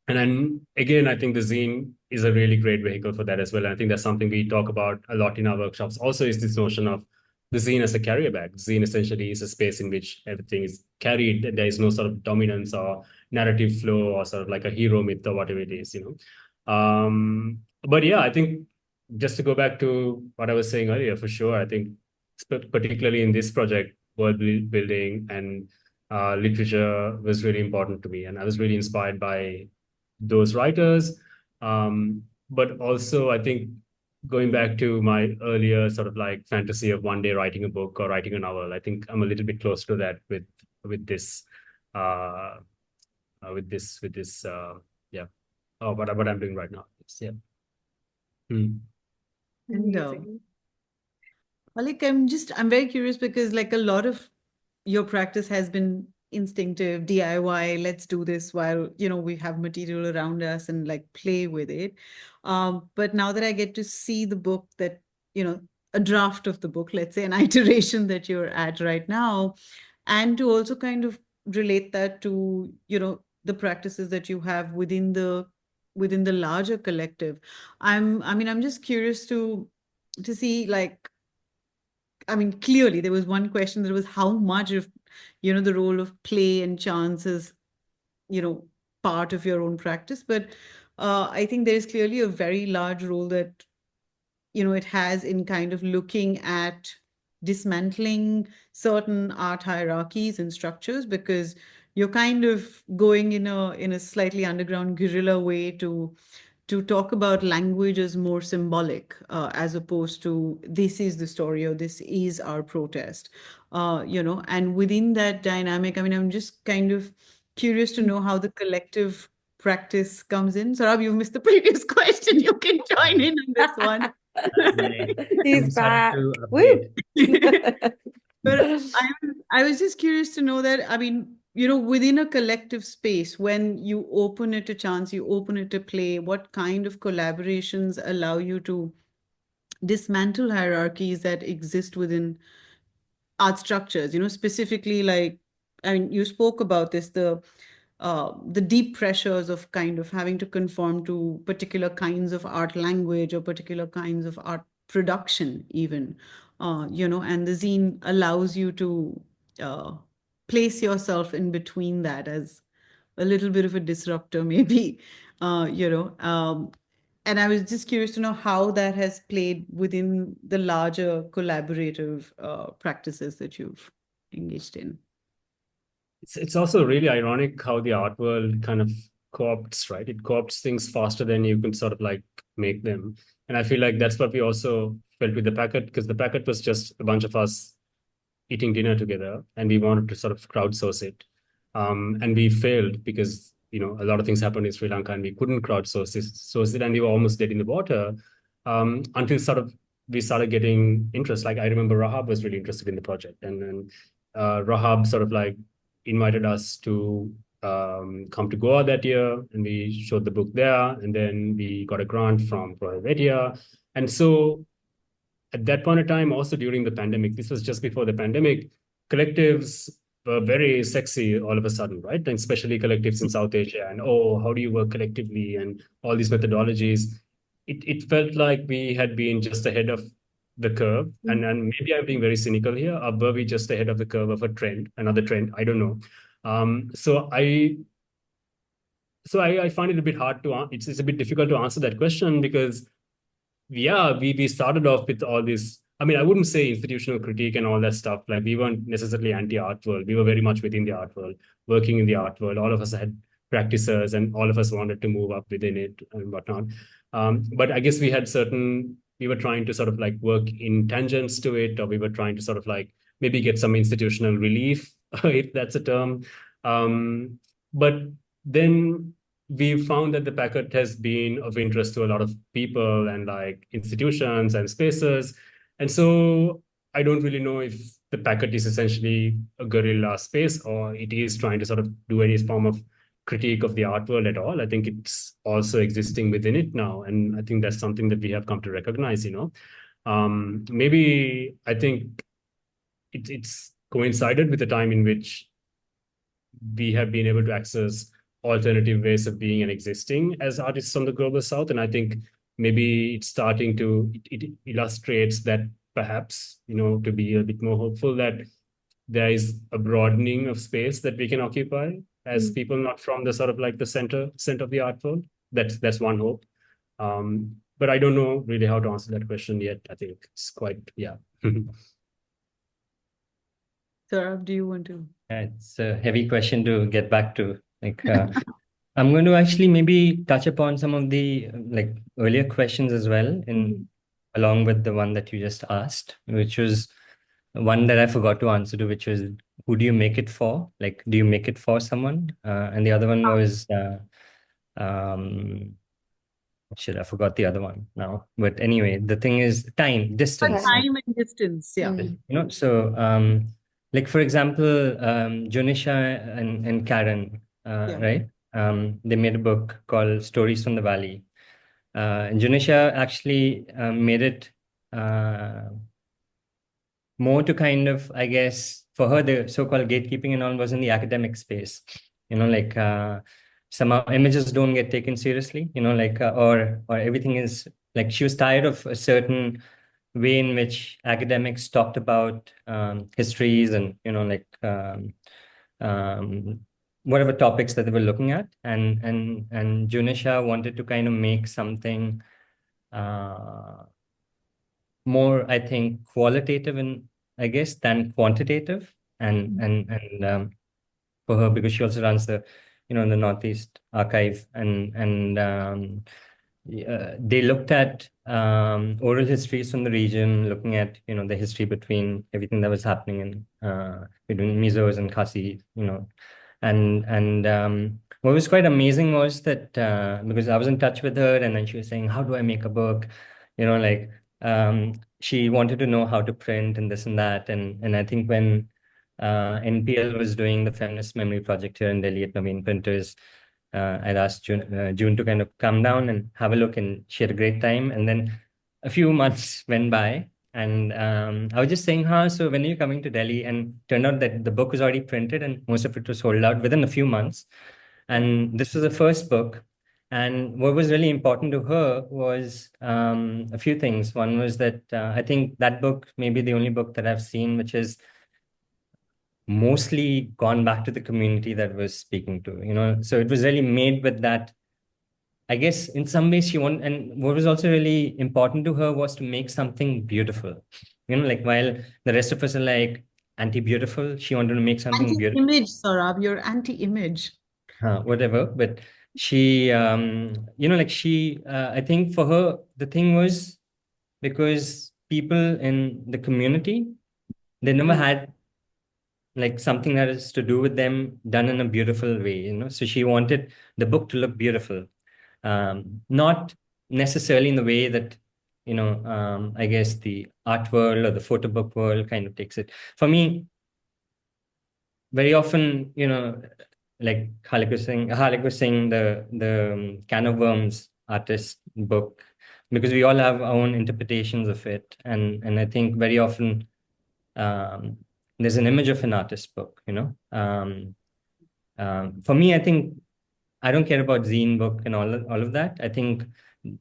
And then again, I think the zine is a really great vehicle for that as well. And I think that's something we talk about a lot in our workshops. Also, is this notion of the zine as a carrier bag. Zine essentially is a space in which everything is carried. There is no sort of dominance or narrative flow or sort of like a hero myth or whatever it is, you know. But yeah, I think just to go back to what I was saying earlier, for sure, I think particularly in this project, world building and literature was really important to me. And I was really inspired by those writers. But also, I think going back to my earlier sort of like fantasy of one day writing a book or writing a novel, I think I'm a little bit close to that with this uh, yeah. Oh, what I'm doing right now. Yeah. And like I'm very curious because like a lot of your practice has been instinctive DIY. Let's do this while we have material around us and like play with it. But now that I get to see the book that a draft of the book, let's say an iteration that you're at right now, and to also kind of relate that to the practices that you have within the larger collective. I'm just curious to see like, I mean, clearly there was one question that was how much of, the role of play and chance is, part of your own practice. But I think there is clearly a very large role that, it has in kind of looking at dismantling certain art hierarchies and structures, because, you're kind of going in a slightly underground guerrilla way to talk about language as more symbolic, as opposed to this is the story or this is our protest. And within that dynamic, I mean, I'm just kind of curious to know how the collective practice comes in. Sarab, you've missed the previous question. You can join in on this one. He's I'm sorry back. to Woo! update. But I was just curious to know that, I mean, within a collective space, when you open it a chance, you open it to play, what kind of collaborations allow you to dismantle hierarchies that exist within art structures, specifically, like, I mean, you spoke about this, the deep pressures of kind of having to conform to particular kinds of art language or particular kinds of art production, even, and the zine allows you to uh, place yourself in between that as a little bit of a disruptor, maybe, and I was just curious to know how that has played within the larger collaborative practices that you've engaged in. It's also really ironic how the art world kind of co-opts, right? It co-opts things faster than you can sort of like make them. And I feel like that's what we also felt with the packet, because the packet was just a bunch of us eating dinner together, and we wanted to sort of crowdsource it. And we failed because, a lot of things happened in Sri Lanka and we couldn't source it, and we were almost dead in the water, until sort of we started getting interest. Like, I remember Rahab was really interested in the project, and then Rahab sort of like invited us to come to Goa that year, and we showed the book there, and then we got a grant from Jadia. And so at that point of time, also during the pandemic, this was just before the pandemic, collectives were very sexy all of a sudden, right? And especially collectives in South Asia, and how do you work collectively, and all these methodologies. It felt like we had been just ahead of the curve. And maybe I'm being very cynical here, or were we just ahead of the curve of another trend? I don't know. I find it a bit hard it's a bit difficult to answer that question, because we started off with all this. I mean, I wouldn't say institutional critique and all that stuff. Like, we weren't necessarily anti-art world. We were very much within the art world, working in the art world. All of us had practices, and all of us wanted to move up within it and whatnot. But I guess we were trying to sort of like work in tangents to it, or we were trying to sort of like maybe get some institutional relief, if that's a term. But then we found that the packet has been of interest to a lot of people and like institutions and spaces. And so I don't really know if the packet is essentially a guerrilla space, or it is trying to sort of do any form of critique of the art world at all. I think it's also existing within it now. And I think that's something that we have come to recognize, Maybe I think it's coincided with the time in which we have been able to access alternative ways of being and existing as artists from the global south. And I think maybe it's starting to, it illustrates that perhaps, to be a bit more hopeful, that there is a broadening of space that we can occupy as people not from the sort of like the center of the art world. That's one hope. But I don't know really how to answer that question yet. I think it's quite, yeah. Saurabh, do you want to? It's a heavy question to get back to. Like, I'm going to actually maybe touch upon some of the like earlier questions as well, along with the one that you just asked, which was one that I forgot to answer to, which was, who do you make it for? Like, do you make it for someone? And the other one was, shit, I forgot the other one now. But anyway, the thing is distance. Time and distance, yeah. So like, for example, Jonisha and Karen, right? They made a book called Stories from the Valley. Jonisha actually made it more to kind of, I guess, for her, the so-called gatekeeping and all was in the academic space. Like somehow images don't get taken seriously, like or everything is like, she was tired of a certain way in which academics talked about histories and like whatever topics that they were looking at, and Junisha wanted to kind of make something more, I think, qualitative and I guess than quantitative, and for her because she also runs the the Northeast Archive, and they looked at oral histories from the region, looking at the history between everything that was happening in between Mizos and Khasi, and what was quite amazing was that because I was in touch with her, and then she was saying, "How do I make a book?" Like she wanted to know how to print and this and that, and I think when NPL was doing the Feminist Memory Project here in Delhi at Naveen Printers. I'd asked June to kind of come down and have a look, and she had a great time. And then a few months went by, and I was just saying, so when are you coming to Delhi? And turned out that the book was already printed, and most of it was sold out within a few months. And this was the first book. And what was really important to her was a few things. One was that I think that book may be the only book that I've seen which is mostly gone back to the community that was speaking to. So it was really made with that. I guess in some ways and what was also really important to her was to make something beautiful. Like while the rest of us are like anti-beautiful, she wanted to make something beautiful. Anti-image, Sohrab, you're anti-image. Whatever, but she, I think for her, the thing was because people in the community, they never had like something that is to do with them done in a beautiful way. So she wanted the book to look beautiful, not necessarily in the way that I guess the art world or the photo book world kind of takes it. For me, very often, like Halik was saying the Can of Worms artist book, because we all have our own interpretations of it, and I think very often there's an image of an artist book. For me, I think I don't care about zine book and all of that. I think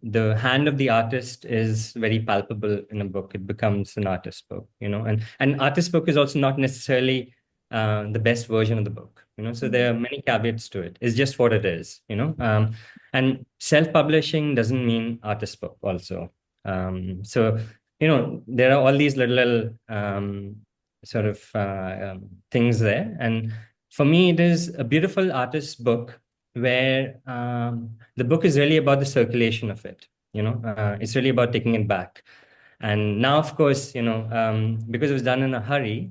the hand of the artist is very palpable in a book. It becomes an artist book, and artist book is also not necessarily the best version of the book, So there are many caveats to it. It's just what it is. And self-publishing doesn't mean artist book also. So there are all these little sort of things there, and for me, it is a beautiful artist book where the book is really about the circulation of it. It's really about taking it back. And now, of course, because it was done in a hurry,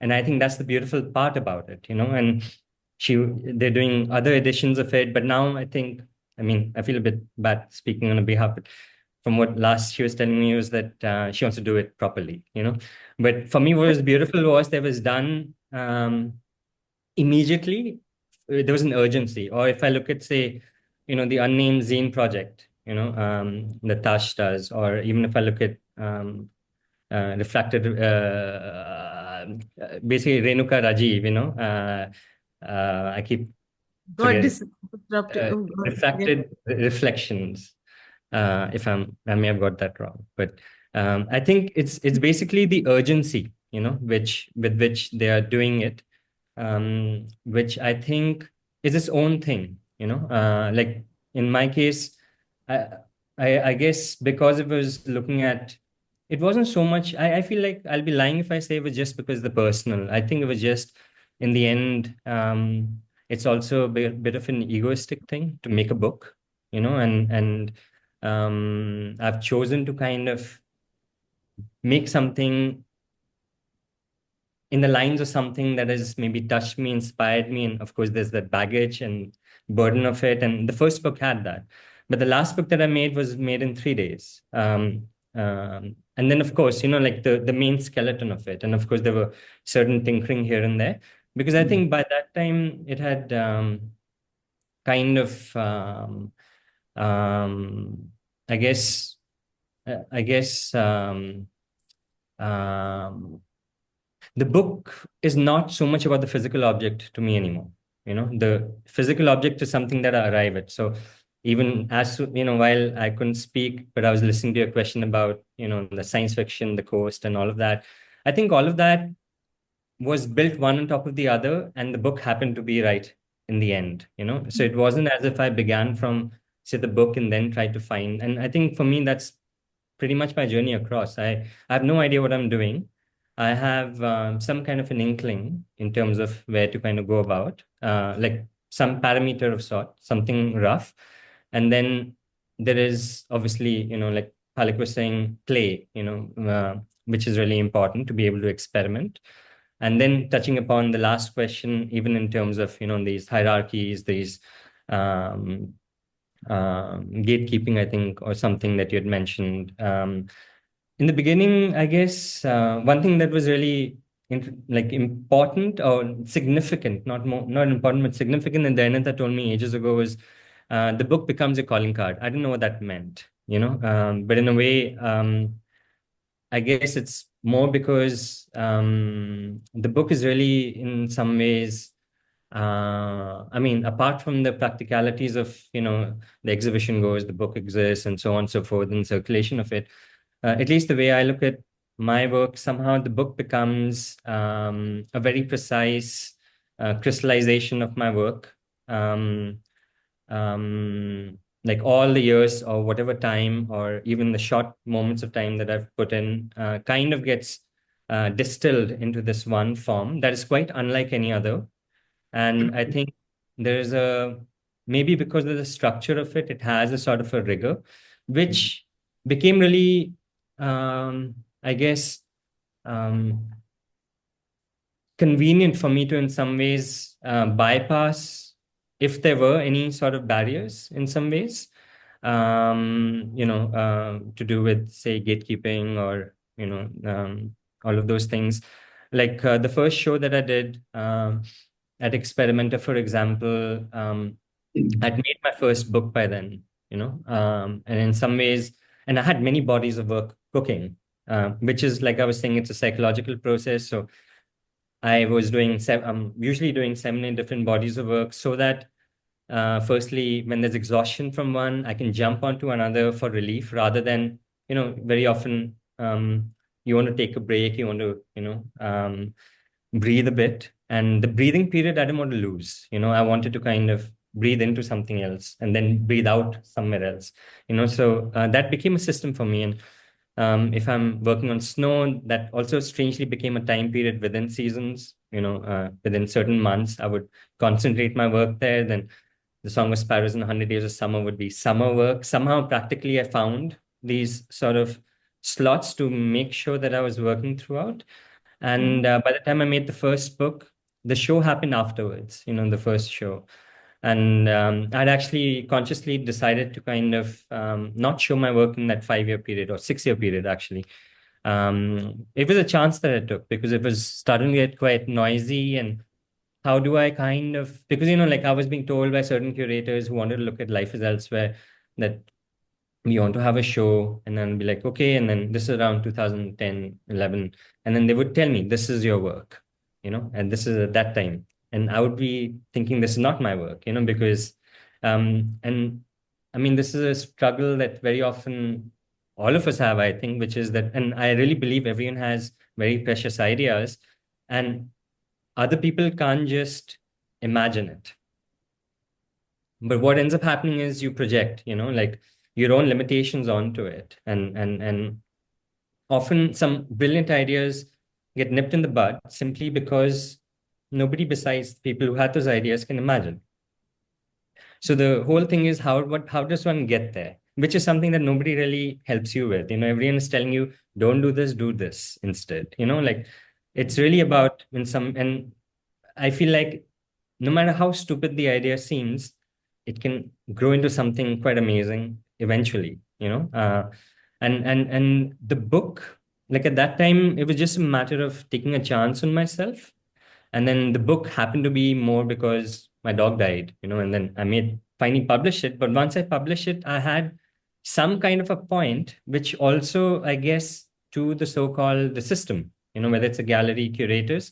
and I think that's the beautiful part about it. And they're doing other editions of it, but now I think, I feel a bit bad speaking on her behalf, but from what last she was telling me was that she wants to do it properly. But for me, what was beautiful was that it was done immediately. There was an urgency. Or if I look at, say, the unnamed zine project, the Tash does, or even if I look at reflected, basically Renuka Rajiv, I keep God forgetting. disrupted. Oh, God. Reflected reflections. If I may have got that wrong, but I think it's basically the urgency, with which they are doing it, which I think is its own thing. Like in my case, I guess because it was looking at, it wasn't so much. I feel like I'll be lying if I say it was just because the personal. I think it was just in the end. It's also a bit of an egoistic thing to make a book, and I've chosen to kind of make something in the lines of something that has maybe touched me, inspired me. And of course, there's that baggage and burden of it. And the first book had that. But the last book that I made was made in 3 days. And then, of course, like the main skeleton of it. And of course, there were certain tinkering here and there. Because I think by that time, it had kind of, I guess, the book is not so much about the physical object to me anymore. The physical object is something that I arrive at. So even as while I couldn't speak, but I was listening to your question about the science fiction, the coast, and all of that. I think all of that was built one on top of the other, and the book happened to be right in the end. So it wasn't as if I began from, say, the book and then tried to find. And I think for me, that's pretty much my journey across. I have no idea what I'm doing. I have some kind of an inkling in terms of where to kind of go about, like some parameter of sort, something rough. And then there is obviously, like Halik was saying, play, which is really important to be able to experiment. And then touching upon the last question, even in terms of, these hierarchies, these um, gatekeeping, I think, or something that you had mentioned. In the beginning, I guess one thing that was really like important or significant, not important, but significant, and Dayanantha told me ages ago was the book becomes a calling card. I didn't know what that meant, but in a way, I guess it's more because the book is really, in some ways, I mean, apart from the practicalities of, the exhibition goes, the book exists, and so on and so forth, and circulation of it. At least the way I look at my work, somehow the book becomes a very precise crystallization of my work. Like all the years or whatever time, or even the short moments of time that I've put in, kind of gets distilled into this one form that is quite unlike any other. And I think there's maybe because of the structure of it, it has a sort of a rigor, which became really, I guess, um, convenient for me to, in some ways, bypass if there were any sort of barriers in some ways, to do with, say, gatekeeping or, all of those things. Like the first show that I did at Experimenter, for example, I'd made my first book by then, and in some ways, and I had many bodies of work cooking, which is, like I was saying, it's a psychological process. So I was doing I'm usually doing 7 different bodies of work so that firstly, when there's exhaustion from one, I can jump onto another for relief rather than, very often you want to take a break, you want to, breathe a bit. And the breathing period, I didn't want to lose. I wanted to kind of breathe into something else and then breathe out somewhere else. So that became a system for me. And if I'm working on snow, that also strangely became a time period within seasons. Within certain months, I would concentrate my work there. Then the Song of Sparrows and 100 Days of Summer would be summer work. Somehow, practically, I found these sort of slots to make sure that I was working throughout. And by the time I made the first book, the show happened afterwards, the first show. And I'd actually consciously decided to kind of not show my work in that 5-year period or 6-year period, actually. It was a chance that I took because it was starting to get quite noisy. And how do I kind of, because, like I was being told by certain curators who wanted to look at life as elsewhere that we want to have a show, and then be like, okay, and then this is around 2010, 11, and then they would tell me, this is your work, and this is at that time. And I would be thinking, this is not my work, because, and I mean, this is a struggle that very often all of us have, I think, which is that, and I really believe everyone has very precious ideas, and other people can't just imagine it. But what ends up happening is you project, like your own limitations onto it. And often some brilliant ideas get nipped in the bud simply because nobody besides the people who had those ideas can imagine. So the whole thing is how does one get there? Which is something that nobody really helps you with. Everyone is telling you, don't do this instead. Like it's really about and I feel like no matter how stupid the idea seems, it can grow into something quite amazing eventually, and the book, like at that time, it was just a matter of taking a chance on myself. And then the book happened to be more because my dog died, and then I made finally publish it. But once I published it, I had some kind of a point, which also, I guess, to the so-called the system, whether it's a gallery, curators,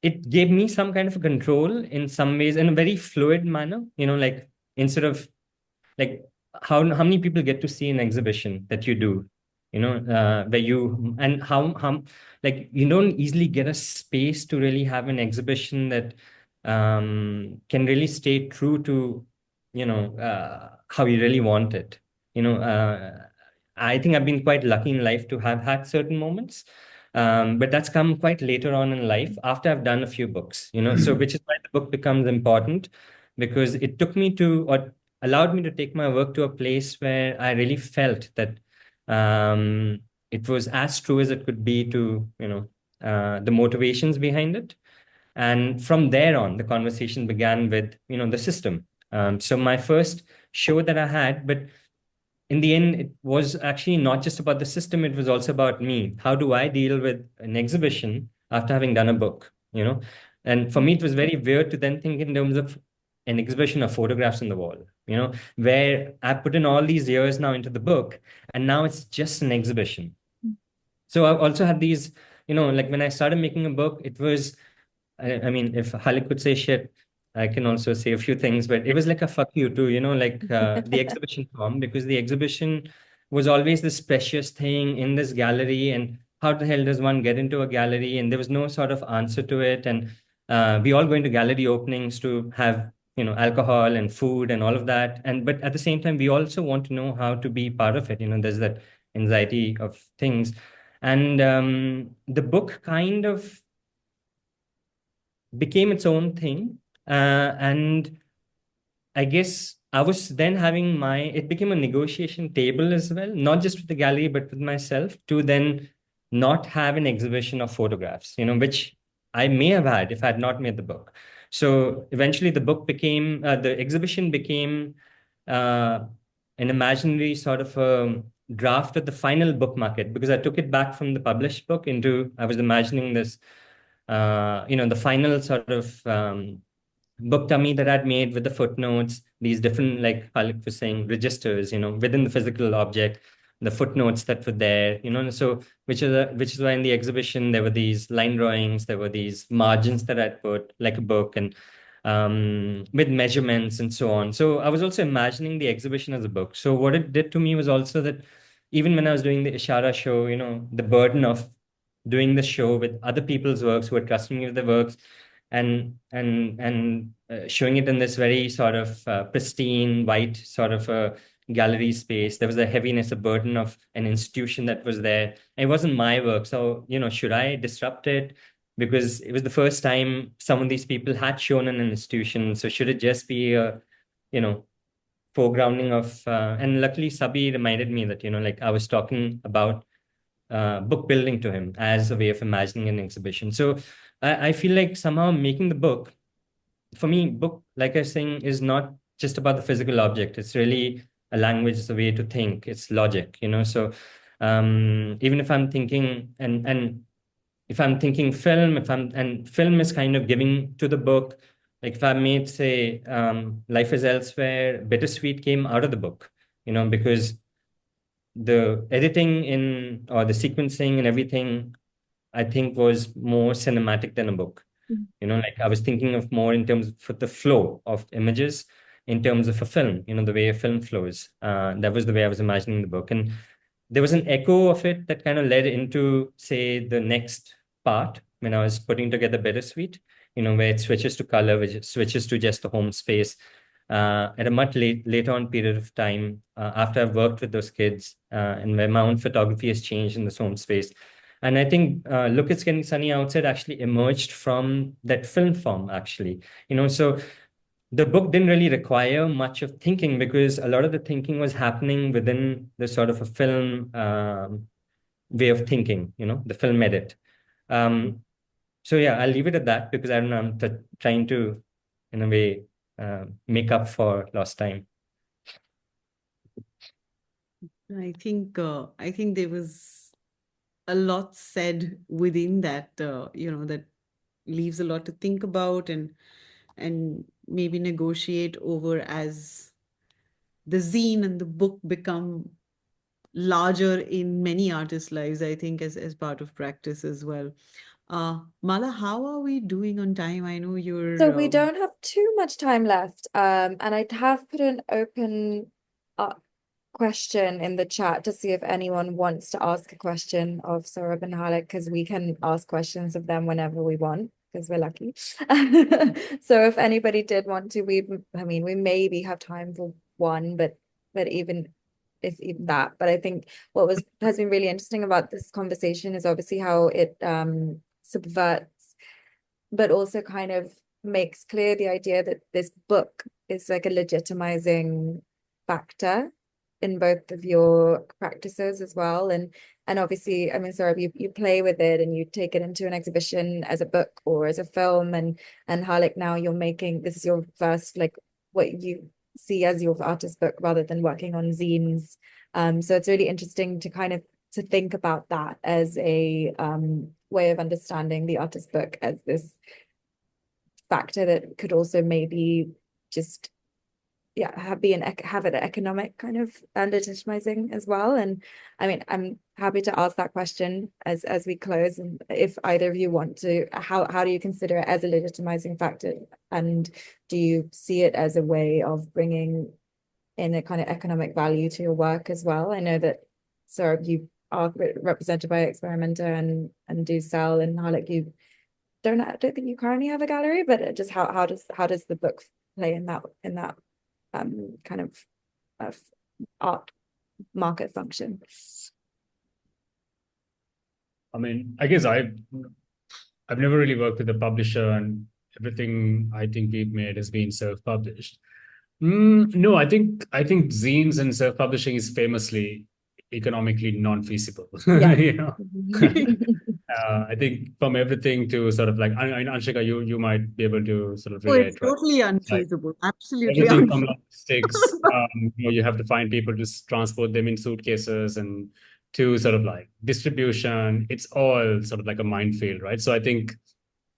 it gave me some kind of a control in some ways in a very fluid manner, like instead of like how many people get to see an exhibition that you do, where you and how like you don't easily get a space to really have an exhibition that can really stay true to how you really want it. I think I've been quite lucky in life to have had certain moments. But that's come quite later on in life after I've done a few books, so which is why the book becomes important, because it took me to, or allowed me to take my work to a place where I really felt that it was as true as it could be to, the motivations behind it. And from there on, the conversation began with, the system. So my first show that I had, but in the end, it was actually not just about the system, it was also about me. How do I deal with an exhibition after having done a book? And for me, it was very weird to then think in terms of an exhibition of photographs on the wall, where I put in all these years now into the book, and now it's just an exhibition. So I've also had these, like when I started making a book, it was, I mean, if Halik could say shit, I can also say a few things, but it was like a fuck you too, like the exhibition form, because the exhibition was always this precious thing in this gallery. And how the hell does one get into a gallery? And there was no sort of answer to it. And we all go into gallery openings to have, alcohol and food and all of that. But at the same time, we also want to know how to be part of it. There's that anxiety of things. And the book kind of became its own thing. And I guess I was then having it became a negotiation table as well, not just with the gallery, but with myself, to then not have an exhibition of photographs, which I may have had if I had not made the book. So eventually the exhibition became uh, an imaginary sort of a draft of the final book market, because I took it back from the published book I was imagining this, the final sort of book dummy that I'd made with the footnotes, these different, like Halik was saying, registers, within the physical object, the footnotes that were there, so which is why in the exhibition there were these line drawings, there were these margins that I'd put like a book, and with measurements and so on. So I was also imagining the exhibition as a book. So what it did to me was also that even when I was doing the Ishara show, the burden of doing the show with other people's works who are trusting me with the works, and showing it in this very sort of pristine white sort of a gallery space. There was a heaviness, a burden of an institution that was there. It wasn't my work, so should I disrupt it? Because it was the first time some of these people had shown in an institution. So should it just be a foregrounding of? And luckily, Sabi reminded me that like I was talking about book building to him as a way of imagining an exhibition. So I feel like somehow making the book, for me, book, like I was saying, is not just about the physical object. It's really a language, it's a way to think, it's logic. So even if I'm thinking, and if I'm thinking film, and film is kind of giving to the book, like if I made, say, Life is Elsewhere, Bittersweet came out of the book, because the editing or the sequencing and everything, I think, was more cinematic than a book. Like I was thinking of more in terms of the flow of images, in terms of a film, the way a film flows. That was the way I was imagining the book. And there was an echo of it that kind of led into, say, the next part when I was putting together Bittersweet, where it switches to color, which switches to just the home space. At a much later on period of time, after I've worked with those kids, and where my own photography has changed in this home space. And I think Look, It's Getting Sunny Outside actually emerged from that film form, actually. So the book didn't really require much of thinking, because a lot of the thinking was happening within the sort of a film way of thinking, the film edit. So yeah, I'll leave it at that, because I don't know, I'm trying to, in a way, make up for lost time. I think there was a lot said within that, that leaves a lot to think about and maybe negotiate over as the zine and the book become larger in many artists' lives, I think, as part of practice as well. Mala, how are we doing on time? I know you're So we don't have too much time left. And I have put an open question in the chat to see if anyone wants to ask a question of Sohrab and Halik, because we can ask questions of them whenever we want, because we're lucky. So if anybody did want to, we maybe have time for one, but even if even that. But I think what has been really interesting about this conversation is obviously how it subverts, but also kind of makes clear the idea that this book is like a legitimizing factor in both of your practices as well. And obviously, I mean, Saurabh, you play with it and you take it into an exhibition as a book or as a film, and Halik, now you're making, this is your first, like, what you see as your artist book rather than working on zines. So it's really interesting to kind of to think about that as a way of understanding the artist book as this factor that could also maybe just have an economic kind of legitimizing as well. And I mean, I'm happy to ask that question as we close, and if either of you want to, how do you consider it as a legitimizing factor, and do you see it as a way of bringing in a kind of economic value to your work as well? I know that, Saurabh, you are represented by Experimenter and do sell, and Halik, you I don't think you currently have a gallery, but just how does the book play in that kind of art market function? I mean, I guess I've never really worked with a publisher, and everything I think we've made has been self-published. No, I think zines and self-publishing is famously economically non-feasible. Yeah. You know, I think from everything to sort of like, Anshika, you might be able to sort of relate, it's totally unfeasible. Like, absolutely everything unfeasible. from logistics, you have to find people to transport them in suitcases, and to sort of like distribution. It's all sort of like a minefield, right? So I think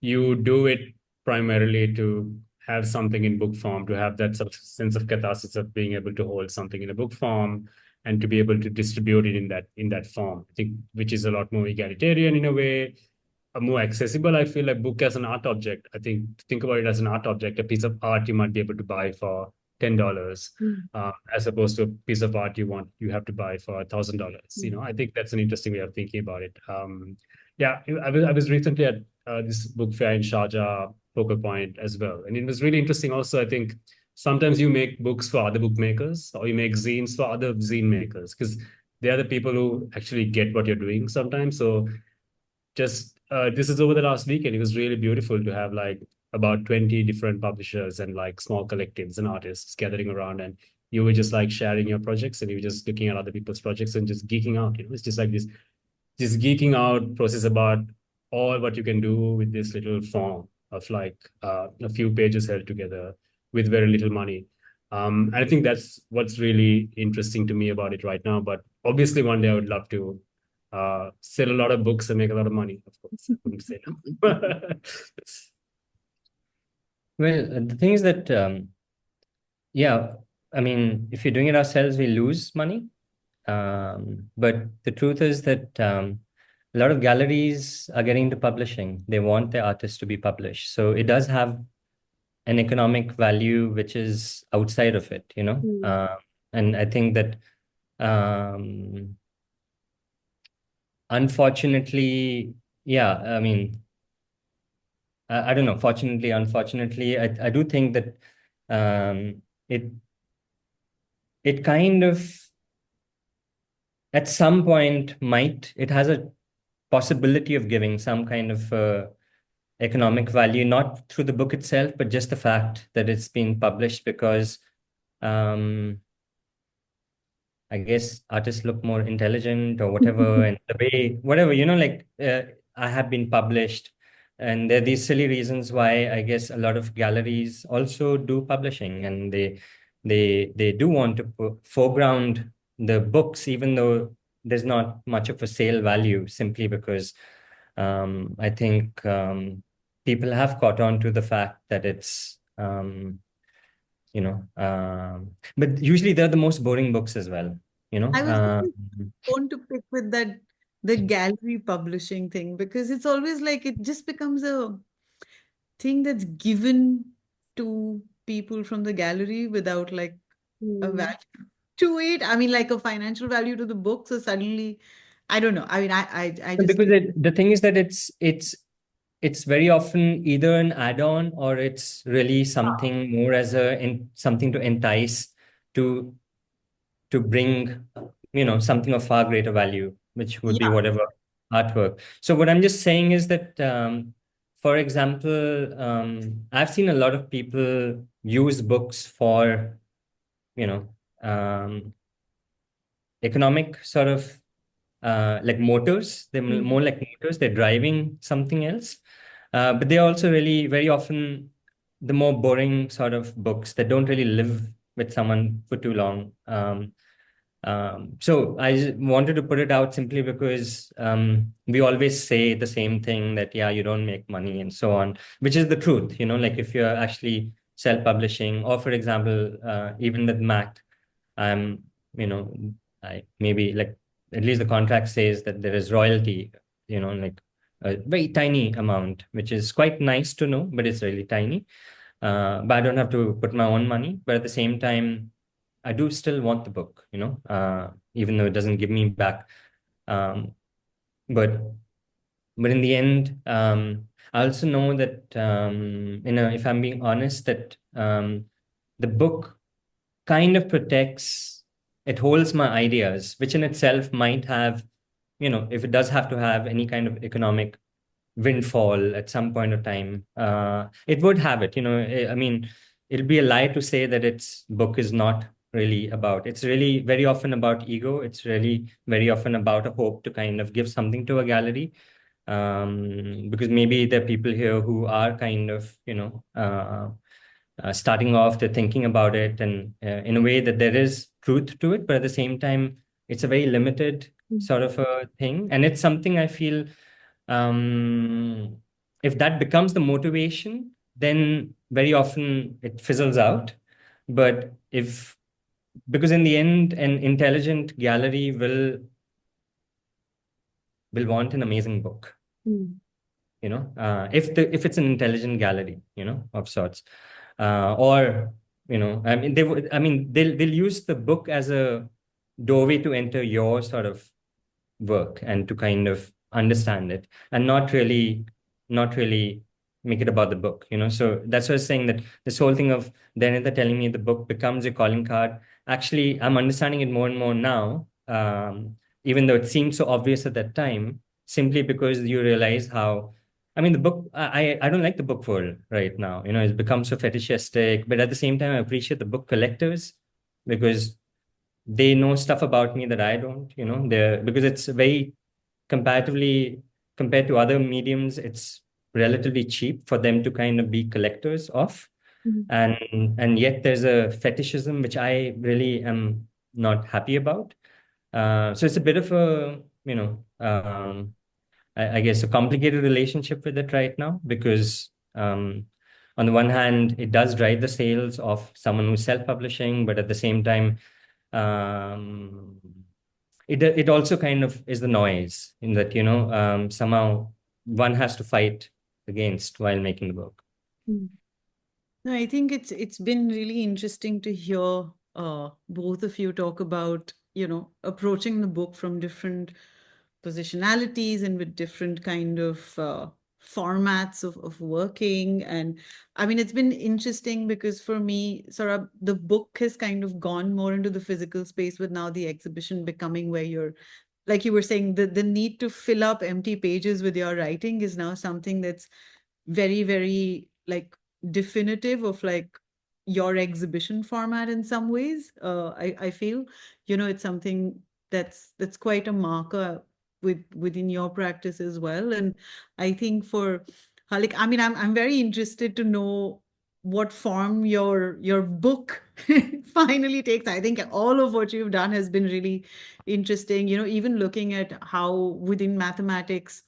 you do it primarily to have something in book form, to have that sort of sense of catharsis of being able to hold something in a book form and to be able to distribute it in that form. I think, which is a lot more egalitarian in a way, more accessible. I feel like book as an art object. I think about it as an art object, a piece of art you might be able to buy for $10, as opposed to a piece of art you have to buy for $1,000. You know, I think that's an interesting way of thinking about it. Yeah, I was recently at this book fair in Sharjah, Focal Point as well, and it was really interesting. Also, I think sometimes you make books for other bookmakers, or you make zines for other zine makers, because they are the people who actually get what you're doing sometimes. So just this is over the last weekend. It was really beautiful to have like about 20 different publishers and like small collectives and artists gathering around, and you were just like sharing your projects, and you were just looking at other people's projects and just geeking out. You know, it's just like this geeking out process about all what you can do with this little form of like a few pages held together with very little money. And I think that's what's really interesting to me about it right now. But obviously, one day I would love to sell a lot of books and make a lot of money. Of course, I wouldn't say no. Well, the thing is that, yeah, I mean, if you're doing it ourselves, we lose money. But the truth is that a lot of galleries are getting into publishing. They want their artists to be published. So it does have an economic value which is outside of it, you know. And I think that unfortunately, yeah, I mean, I don't know, fortunately, unfortunately, I do think that it kind of at some point it has a possibility of giving some kind of economic value, not through the book itself, but just the fact that it's been published, because I guess artists look more intelligent or whatever, and the way, whatever, you know, like I have been published. And there are these silly reasons why I guess a lot of galleries also do publishing, and they do want to foreground the books, even though there's not much of a sale value, simply because I think people have caught on to the fact that it's you know, but usually they're the most boring books as well, you know. I was always going to pick with the gallery publishing thing, because it's always like it just becomes a thing that's given to people from the gallery without like a value to it. I mean, like a financial value to the book. So suddenly, I don't know. I mean, I just Because the thing is that it's very often either an add-on, or it's really something more as something to entice to to bring, something of far greater value, which would be Yeah. whatever artwork. So what I'm just saying is that, for example, I've seen a lot of people use books for, you know, economic sort of like motors. They're more like motors. They're driving something else. But they're also really very often the more boring sort of books that don't really live with someone for too long. So I just wanted to put it out simply because we always say the same thing that, yeah, you don't make money and so on, which is the truth, like if you're actually self-publishing, or for example, even with Mac, I'm, I maybe like at least the contract says that there is royalty, like a very tiny amount, which is quite nice to know, but it's really tiny. But I don't have to put my own money. But at the same time, I do still want the book, even though it doesn't give me back. Um, but in the end, I also know that, if I'm being honest, that the book kind of protects, it holds my ideas, which in itself might have, if it does have to have any kind of economic windfall at some point of time, it would have it. I mean, it'll be a lie to say that its book is not really about. It's really very often about ego. It's really very often about a hope to kind of give something to a gallery. Because maybe there are people here who are kind of, starting off, they're thinking about it, and in a way that there is truth to it, but at the same time, it's a very limited sort of a thing. And it's something I feel, if that becomes the motivation, then very often it fizzles out. But because in the end, an intelligent gallery will want an amazing book. If it's an intelligent gallery, of sorts, or I mean, they'll use the book as a doorway to enter your sort of work and to kind of understand it, and not really make it about the book. So that's why I was saying that this whole thing of then they're telling me the book becomes a calling card. Actually, I'm understanding it more and more now, even though it seemed so obvious at that time, simply because you realize how, I mean, the book, I don't like the book world right now. It's become so fetishistic, but at the same time, I appreciate the book collectors because they know stuff about me that I don't, because it's very comparatively, compared to other mediums, it's relatively cheap for them to kind of be collectors of. And yet there's a fetishism which I really am not happy about. So it's a bit of a, I guess a complicated relationship with it right now, because on the one hand, it does drive the sales of someone who's self-publishing, but at the same time, um, it also kind of is the noise in that, somehow one has to fight against while making the book. No, I think it's been really interesting to hear both of you talk about, approaching the book from different positionalities and with different kind of formats of working. And I mean, it's been interesting because for me, sort of the book has kind of gone more into the physical space, with now the exhibition becoming where you're, like you were saying, the need to fill up empty pages with your writing is now something that's very, very like definitive of like your exhibition format in some ways. I feel, it's something that's quite a marker within your practice as well. And I think for Halik, I mean, I'm very interested to know what form your book finally takes. I think all of what you've done has been really interesting. Even looking at how within mathematics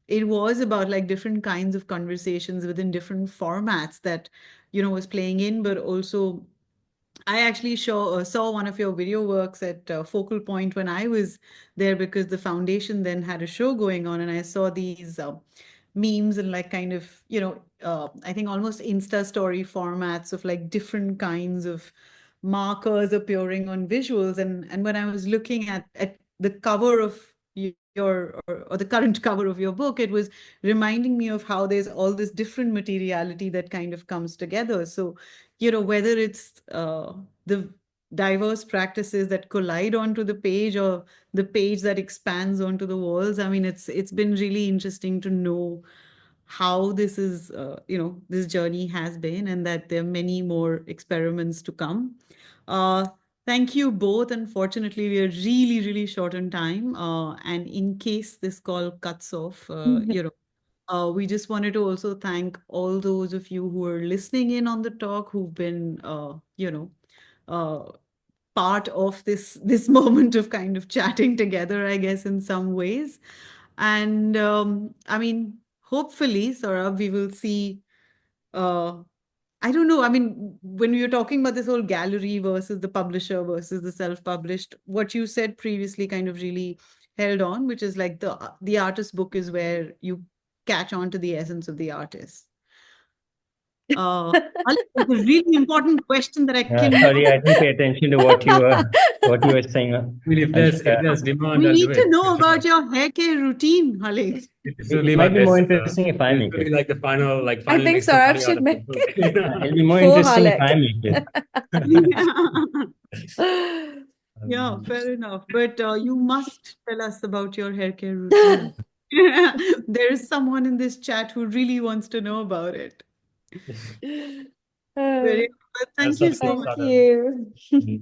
it was about like different kinds of conversations within different formats that was playing in, but also I actually saw one of your video works at Focal Point when I was there, because the foundation then had a show going on, and I saw these memes and like kind of, I think almost Insta story formats of like different kinds of markers appearing on visuals. And when I was looking at the cover of or the current cover of your book, it was reminding me of how there's all this different materiality that kind of comes together. So whether it's the diverse practices that collide onto the page, or the page that expands onto the walls. I mean, it's been really interesting to know how this is, this journey has been, and that there are many more experiments to come. Uh, Thank you both. Unfortunately, we are really, really short on time. And in case this call cuts off, we just wanted to also thank all those of you who are listening in on the talk, who've been, uh, part of this moment of kind of chatting together, I guess, in some ways. And I mean, hopefully, Saurabh, we will see. I don't know. I mean, when we were talking about this whole gallery versus the publisher versus the self-published, what you said previously kind of really held on, which is like the artist book is where you catch on to the essence of the artist. Ali, it's a really important question that I cannot. Sorry, I didn't pay attention to what you were saying, I mean, if there's Anshika. demand, We I'll do need it. to know about your hair care routine, Halik. This will be It my might be more best. interesting if I This make will be it. like the final, I final think mix of Saurabh coming out should of make the it book. It'll be more for interesting if I Halik. make it. Yeah, fair enough. But you must tell us about your hair care routine. There is someone in this chat who really wants to know about it. Very, but thank That's you of so course, much. Thank you. Mm.